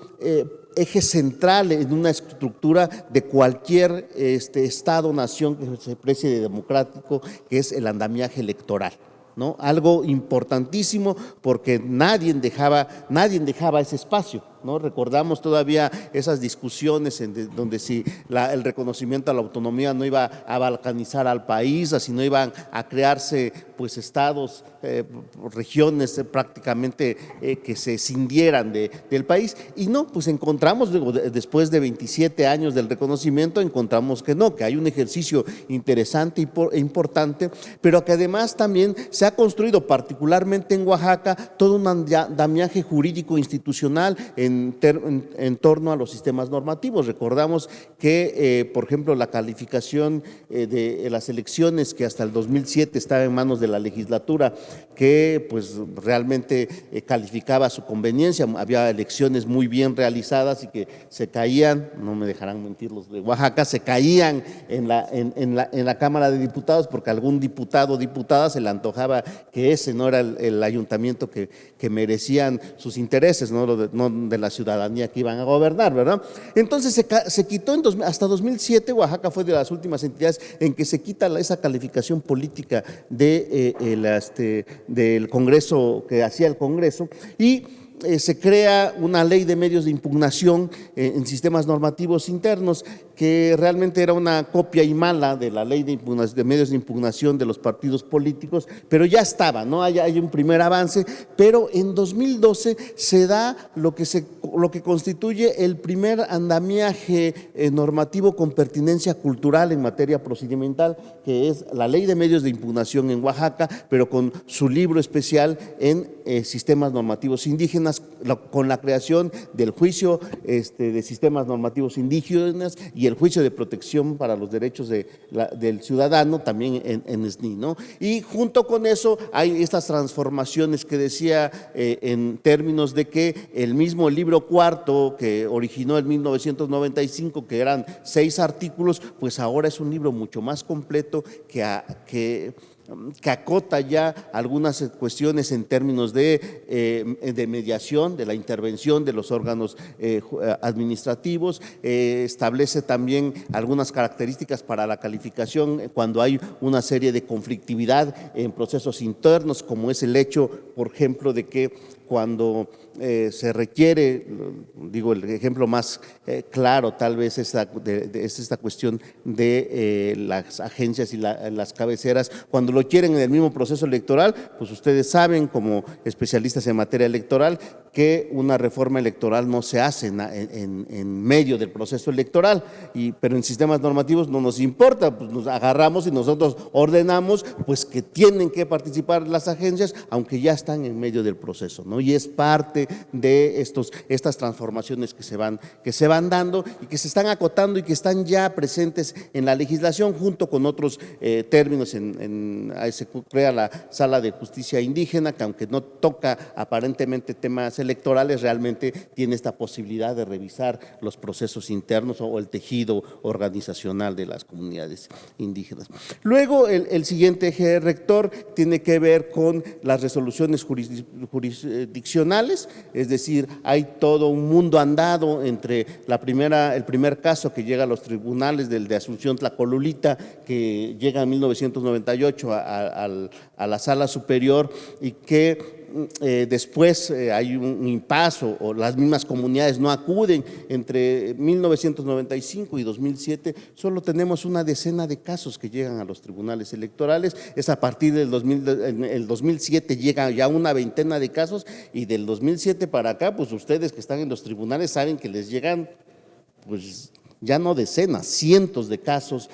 eje central en una estructura de cualquier Estado-nación que se precie de democrático, que es el andamiaje electoral, ¿no? Algo importantísimo, porque nadie dejaba ese espacio, ¿no? Recordamos todavía esas discusiones donde si el reconocimiento a la autonomía no iba a balcanizar al país, así no iban a crearse pues estados, regiones prácticamente que se escindieran del país, y no, pues encontramos después de 27 años del reconocimiento, encontramos que no, que hay un ejercicio interesante e importante, pero que además también se ha construido particularmente en Oaxaca todo un andamiaje jurídico institucional en en torno a los sistemas normativos. Recordamos que, por ejemplo, la calificación de las elecciones, que hasta el 2007 estaba en manos de la legislatura, que pues realmente calificaba su conveniencia, había elecciones muy bien realizadas y que se caían, no me dejarán mentir los de Oaxaca, se caían en la Cámara de Diputados porque a algún diputado o diputada se le antojaba que ese no era el ayuntamiento que merecían sus intereses, no de la ciudadanía que iban a gobernar, ¿verdad? Entonces se quitó hasta 2007, Oaxaca fue de las últimas entidades en que se quita esa calificación política del Congreso, que hacía el Congreso, y se crea una ley de medios de impugnación en sistemas normativos internos, que realmente era una copia y mala de la ley de medios de impugnación de los partidos políticos, pero ya estaba, ¿no? Hay un primer avance, pero en 2012 se da lo que constituye el primer andamiaje normativo con pertinencia cultural en materia procedimental, que es la ley de medios de impugnación en Oaxaca, pero con su libro especial en sistemas normativos indígenas, con la creación del juicio de sistemas normativos indígenas y el juicio de protección para los derechos del ciudadano, también en SNI, ¿no? Y junto con eso hay estas transformaciones que decía en términos de que el mismo libro cuarto que originó en 1995, que eran 6 artículos, pues ahora es un libro mucho más completo que acota ya algunas cuestiones en términos de mediación, de la intervención de los órganos administrativos, establece también algunas características para la calificación cuando hay una serie de conflictividad en procesos internos, como es el hecho, por ejemplo, de que cuando se requiere, digo, el ejemplo más claro tal vez es esta cuestión de las agencias y las cabeceras, cuando lo quieren en el mismo proceso electoral, pues ustedes saben como especialistas en materia electoral que una reforma electoral no se hace en medio del proceso electoral, pero en sistemas normativos no nos importa, pues nos agarramos y nosotros ordenamos pues que tienen que participar las agencias, aunque ya están en medio del proceso, ¿no? Y es parte de estas transformaciones que se van dando y que se están acotando y que están ya presentes en la legislación junto con otros términos. Ahí se crea la Sala de Justicia Indígena, que aunque no toca aparentemente temas electorales, realmente tiene esta posibilidad de revisar los procesos internos o el tejido organizacional de las comunidades indígenas. Luego, el siguiente eje rector tiene que ver con las resoluciones jurisdiccionales, es decir, hay todo un mundo andado entre el primer caso que llega a los tribunales de Asunción Tlacolulita, que llega en 1998 a la Sala Superior y que después hay un impaso o las mismas comunidades no acuden. Entre 1995 y 2007 solo tenemos una decena de casos que llegan a los tribunales electorales, es a partir del 2007 llega ya una veintena de casos y del 2007 para acá, pues ustedes que están en los tribunales saben que les llegan pues ya no decenas, cientos de casos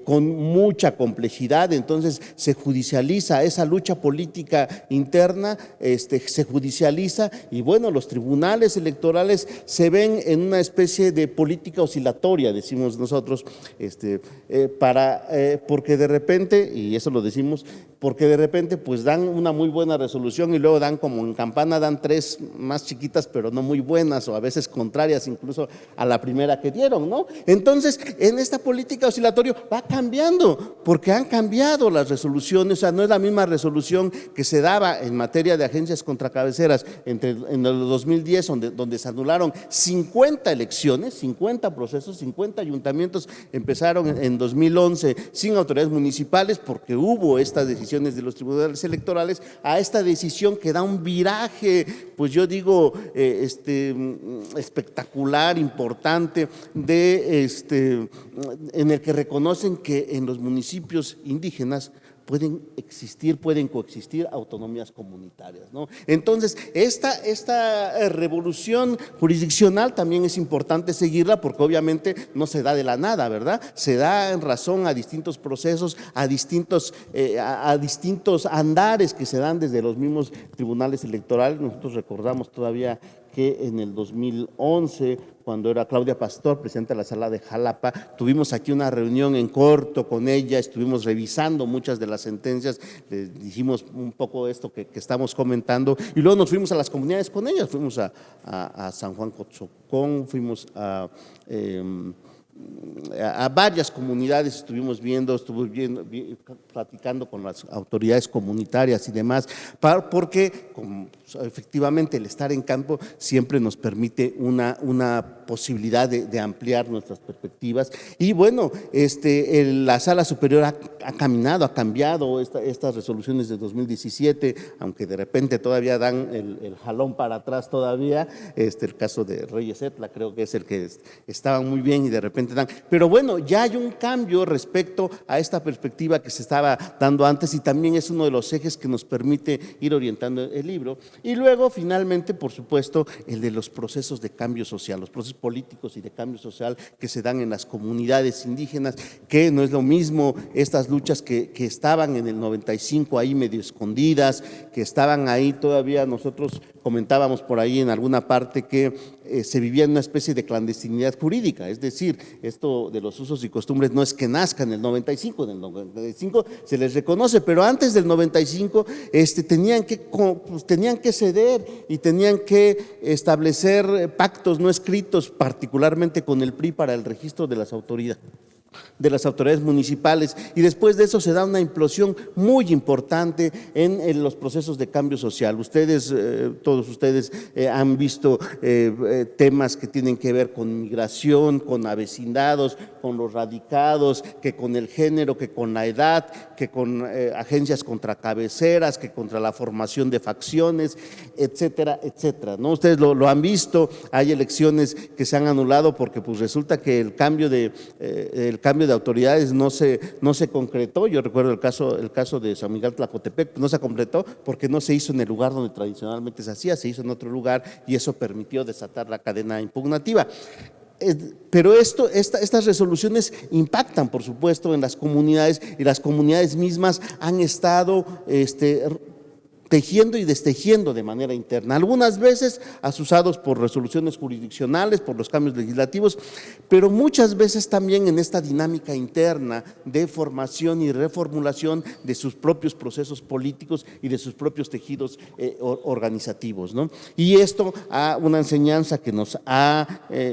con mucha complejidad. Entonces se judicializa esa lucha política interna, se judicializa y bueno, los tribunales electorales se ven en una especie de política oscilatoria, decimos nosotros, porque de repente, y eso lo decimos, porque de repente pues dan una muy buena resolución y luego dan como en campana, dan 3 más chiquitas pero no muy buenas o a veces contrarias incluso a la primera que dieron, ¿no? Entonces, en esta política oscilatoria va cambiando, porque han cambiado las resoluciones, o sea, no es la misma resolución que se daba en materia de agencias contra cabeceras en el 2010, donde se anularon 50 elecciones, 50 procesos, 50 ayuntamientos empezaron en 2011 sin autoridades municipales porque hubo estas decisiones de los tribunales electorales, a esta decisión que da un viraje, pues yo digo, espectacular, importante, en el que reconocen que en los municipios indígenas pueden coexistir autonomías comunitarias, ¿no? Entonces, esta revolución jurisdiccional también es importante seguirla porque obviamente no se da de la nada, ¿verdad? Se da en razón a distintos procesos, a distintos andares que se dan desde los mismos tribunales electorales. Nosotros recordamos todavía que en el 2011, cuando era Claudia Pastor, presidenta de la Sala de Jalapa, tuvimos aquí una reunión en corto con ella, estuvimos revisando muchas de las sentencias, les dijimos un poco esto que estamos comentando, y luego nos fuimos a las comunidades con ellas, fuimos a San Juan Cotzocón, fuimos a varias comunidades, estuvimos viendo, platicando con las autoridades comunitarias y demás, porque efectivamente el estar en campo siempre nos permite una posibilidad de ampliar nuestras perspectivas. Y bueno, la Sala Superior ha caminado, ha cambiado estas resoluciones de 2017, aunque de repente todavía dan el jalón para atrás todavía, el caso de Reyes Etla creo que es el que estaban muy bien y de repente dan, pero bueno, ya hay un cambio respecto a esta perspectiva que se estaba dando antes y también es uno de los ejes que nos permite ir orientando el libro. Y luego finalmente, por supuesto, el de los procesos de cambio social, los procesos políticos y de cambio social que se dan en las comunidades indígenas, que no es lo mismo estas luchas que estaban en el 95 ahí medio escondidas, que estaban ahí todavía, nosotros comentábamos por ahí en alguna parte que se vivía en una especie de clandestinidad jurídica, es decir, esto de los usos y costumbres no es que nazca en el 95, en el 95 se les reconoce, pero antes del 95 tenían que ceder y tenían que establecer pactos no escritos, particularmente con el PRI para el registro de las autoridades municipales, y después de eso se da una implosión muy importante en los procesos de cambio social. Todos ustedes han visto temas que tienen que ver con migración, con avecindados, con los radicados, que con el género, que con la edad, que con agencias contra cabeceras, que contra la formación de facciones, etcétera, etcétera, ¿no? Ustedes lo han visto, hay elecciones que se han anulado porque pues resulta que el cambio de autoridades no se concretó. Yo recuerdo el caso de San Miguel Tlacotepec, no se concretó porque no se hizo en el lugar donde tradicionalmente se hacía, se hizo en otro lugar y eso permitió desatar la cadena impugnativa. Pero estas resoluciones impactan, por supuesto, en las comunidades y las comunidades mismas han estado tejiendo y destejiendo de manera interna, algunas veces asusados por resoluciones jurisdiccionales, por los cambios legislativos, pero muchas veces también en esta dinámica interna de formación y reformulación de sus propios procesos políticos y de sus propios tejidos organizativos, ¿no? Y esto una enseñanza que nos ha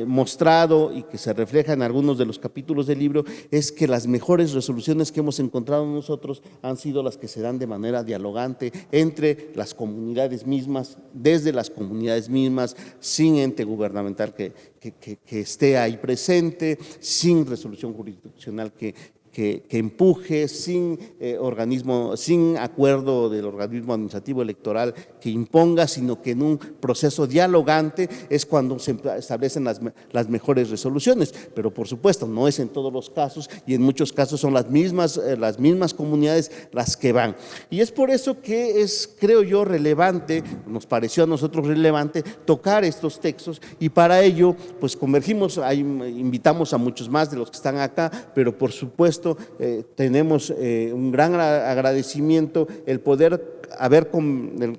mostrado y que se refleja en algunos de los capítulos del libro es que las mejores resoluciones que hemos encontrado nosotros han sido las que se dan de manera dialogante entre las comunidades mismas, desde las comunidades mismas, sin ente gubernamental que esté ahí presente, sin resolución jurisdiccional que empuje, sin acuerdo del organismo administrativo electoral que imponga, sino que en un proceso dialogante es cuando se establecen las mejores resoluciones, pero por supuesto no es en todos los casos y en muchos casos son las mismas comunidades las que van. Y es por eso que creo yo, relevante, nos pareció a nosotros relevante tocar estos textos y para ello pues convergimos, invitamos a muchos más de los que están acá, pero por supuesto tenemos un gran agradecimiento el poder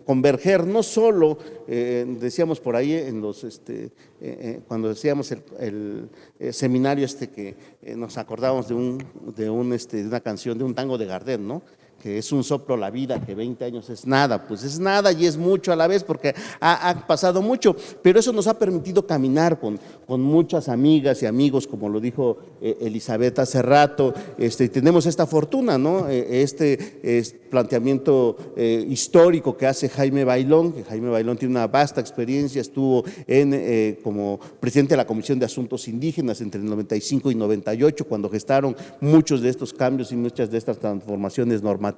converger, no solo, decíamos por ahí en cuando decíamos el seminario que nos acordábamos de una canción, de un tango de Gardel, ¿no? Que es un soplo la vida, que 20 años es nada, pues es nada y es mucho a la vez porque ha pasado mucho, pero eso nos ha permitido caminar con muchas amigas y amigos, como lo dijo Elizabeth hace rato, tenemos esta fortuna, ¿no? Planteamiento histórico que hace Jaime Bailón, que Jaime Bailón tiene una vasta experiencia, estuvo como presidente de la Comisión de Asuntos Indígenas entre el 95 y 98, cuando gestaron muchos de estos cambios y muchas de estas transformaciones normativas.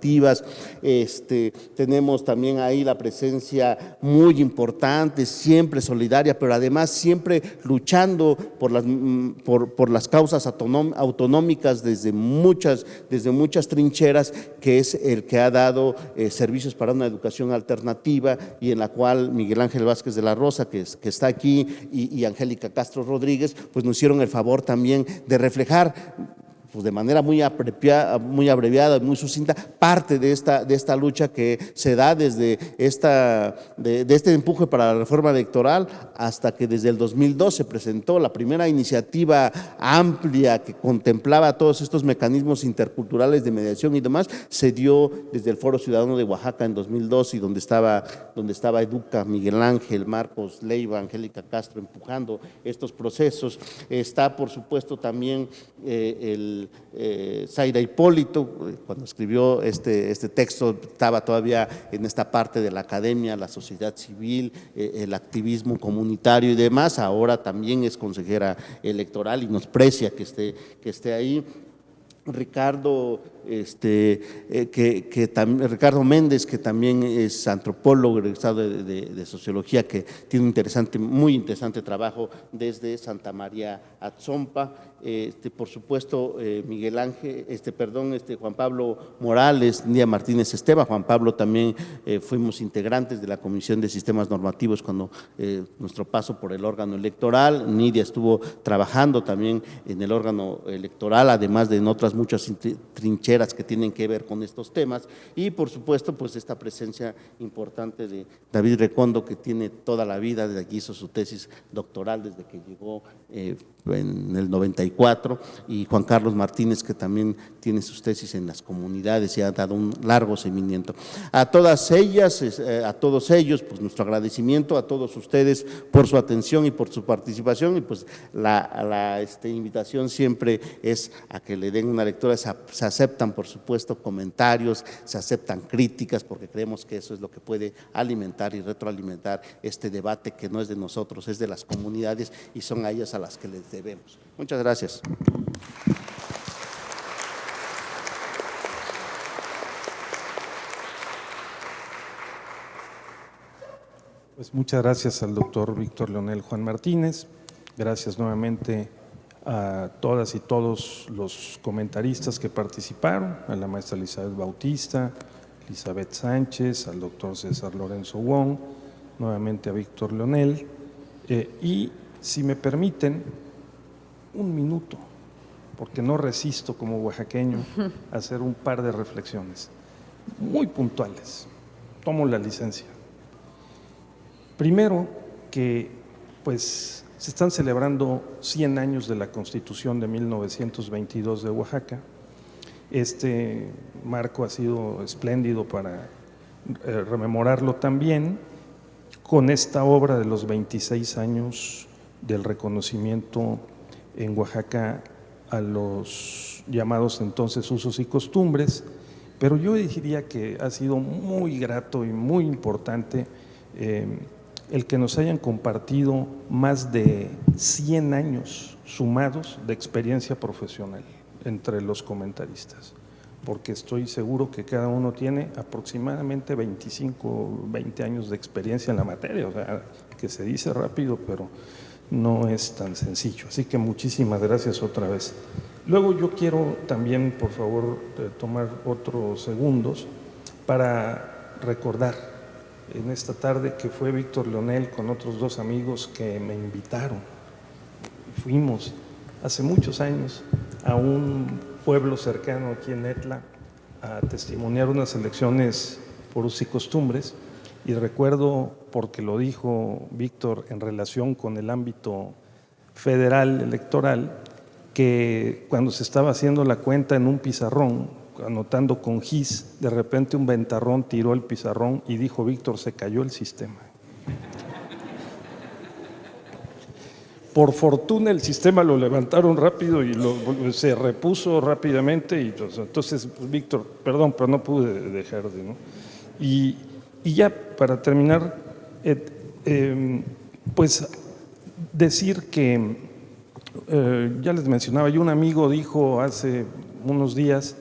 Tenemos también ahí la presencia muy importante, siempre solidaria, pero además siempre luchando por las causas autonómicas desde muchas trincheras, que es el que ha dado servicios para una educación alternativa y en la cual Miguel Ángel Vázquez de la Rosa, que está aquí, y Angélica Castro Rodríguez, pues nos hicieron el favor también de reflejar pues de manera muy abreviada, muy sucinta, parte de esta lucha que se da desde de este empuje para la reforma electoral hasta que desde el 2002 se presentó la primera iniciativa amplia que contemplaba todos estos mecanismos interculturales de mediación y demás, se dio desde el Foro Ciudadano de Oaxaca en 2002 y donde estaba Educa, Miguel Ángel, Marcos Leiva, Angélica Castro empujando estos procesos. Está, por supuesto, también Zaira Hipólito, cuando escribió este texto estaba todavía en esta parte de la academia, la sociedad civil, el activismo comunitario y demás, ahora también es consejera electoral y nos precia que esté ahí. Ricardo Ricardo Méndez, que también es antropólogo egresado de sociología, que tiene un muy interesante trabajo desde Santa María Atzompa. Por supuesto, Miguel Ángel, Juan Pablo Morales, Nidia Martínez Esteva. Juan Pablo también fuimos integrantes de la Comisión de Sistemas Normativos cuando nuestro paso por el órgano electoral. Nidia estuvo trabajando también en el órgano electoral, además de en otras muchas trincheras que tienen que ver con estos temas, y por supuesto pues esta presencia importante de David Recondo, que tiene toda la vida, desde aquí hizo su tesis doctoral desde que llegó en el 94, y Juan Carlos Martínez, que también tiene sus tesis en las comunidades y ha dado un largo seguimiento. A todas ellas, a todos ellos, pues nuestro agradecimiento, a todos ustedes por su atención y por su participación, y pues la invitación siempre es a que le den una lectura. Se aceptan, por supuesto, comentarios, se aceptan críticas, porque creemos que eso es lo que puede alimentar y retroalimentar este debate, que no es de nosotros, es de las comunidades, y son a ellas a las que les debemos. Muchas gracias. Pues muchas gracias al doctor Víctor Leonel Juan Martínez. Gracias nuevamente a todas y todos los comentaristas que participaron, a la maestra Elizabeth Bautista, Elizabeth Sánchez, al doctor César Lorenzo Wong, nuevamente a Víctor Leonel. Y si me permiten, un minuto, porque no resisto como oaxaqueño a hacer un par de reflexiones muy puntuales. Tomo la licencia. Primero, que pues se están celebrando 100 años de la Constitución de 1922 de Oaxaca. Este marco ha sido espléndido para rememorarlo también con esta obra de los 26 años del reconocimiento en Oaxaca a los llamados entonces usos y costumbres, pero yo diría que ha sido muy grato y muy importante el que nos hayan compartido más de 100 años sumados de experiencia profesional entre los comentaristas, porque estoy seguro que cada uno tiene aproximadamente 25 o 20 años de experiencia en la materia, o sea, que se dice rápido, pero no es tan sencillo. Así que muchísimas gracias otra vez. Luego yo quiero también, por favor, tomar otros segundos para recordar en esta tarde que fue Víctor Leonel con otros dos amigos que me invitaron. Fuimos hace muchos años a un pueblo cercano aquí en Etla a testimoniar unas elecciones por usos y costumbres, y recuerdo, porque lo dijo Víctor en relación con el ámbito federal electoral, que cuando se estaba haciendo la cuenta en un pizarrón, anotando con gis, de repente un ventarrón tiró el pizarrón y dijo Víctor, se cayó el sistema. Por fortuna el sistema lo levantaron rápido y se repuso rápidamente, y entonces Víctor, perdón, pero no pude dejar de, ¿no? Y ya para terminar, pues decir que ya les mencionaba, y un amigo dijo hace unos días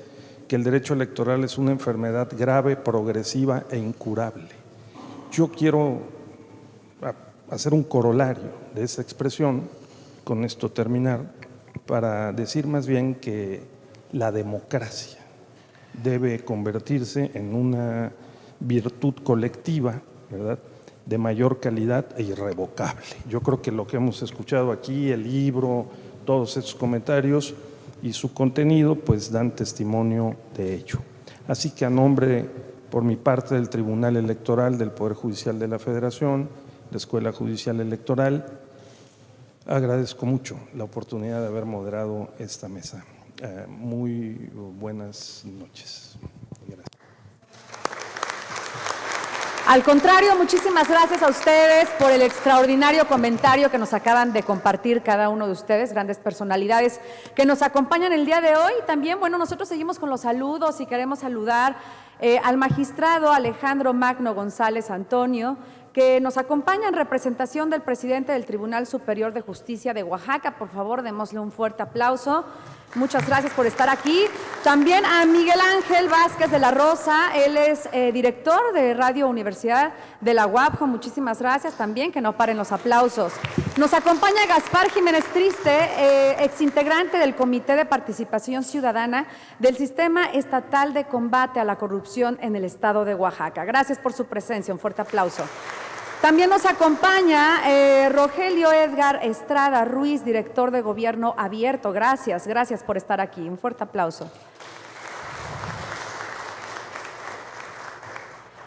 que el derecho electoral es una enfermedad grave, progresiva e incurable. Yo quiero hacer un corolario de esa expresión, con esto terminar, para decir más bien que la democracia debe convertirse en una virtud colectiva, ¿verdad?, de mayor calidad e irrevocable. Yo creo que lo que hemos escuchado aquí, el libro, todos estos comentarios, y su contenido pues dan testimonio de ello. Así que a nombre, por mi parte, del Tribunal Electoral del Poder Judicial de la Federación, la Escuela Judicial Electoral, agradezco mucho la oportunidad de haber moderado esta mesa. Muy buenas noches. Gracias. Al contrario, muchísimas gracias a ustedes por el extraordinario comentario que nos acaban de compartir cada uno de ustedes, grandes personalidades que nos acompañan el día de hoy. También, bueno, nosotros seguimos con los saludos y queremos saludar al magistrado Alejandro Magno González Antonio, que nos acompaña en representación del presidente del Tribunal Superior de Justicia de Oaxaca. Por favor, démosle un fuerte aplauso. Muchas gracias por estar aquí. También a Miguel Ángel Vázquez de la Rosa, él es director de Radio Universidad de la UABJO. Muchísimas gracias también, que no paren los aplausos. Nos acompaña Gaspar Jiménez Triste, exintegrante del Comité de Participación Ciudadana del Sistema Estatal de Combate a la Corrupción en el Estado de Oaxaca. Gracias por su presencia, un fuerte aplauso. También nos acompaña Rogelio Edgar Estrada Ruiz, director de Gobierno Abierto. Gracias, gracias por estar aquí. Un fuerte aplauso.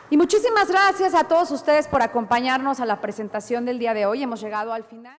Y muchísimas gracias a todos ustedes por acompañarnos a la presentación del día de hoy. Hemos llegado al final.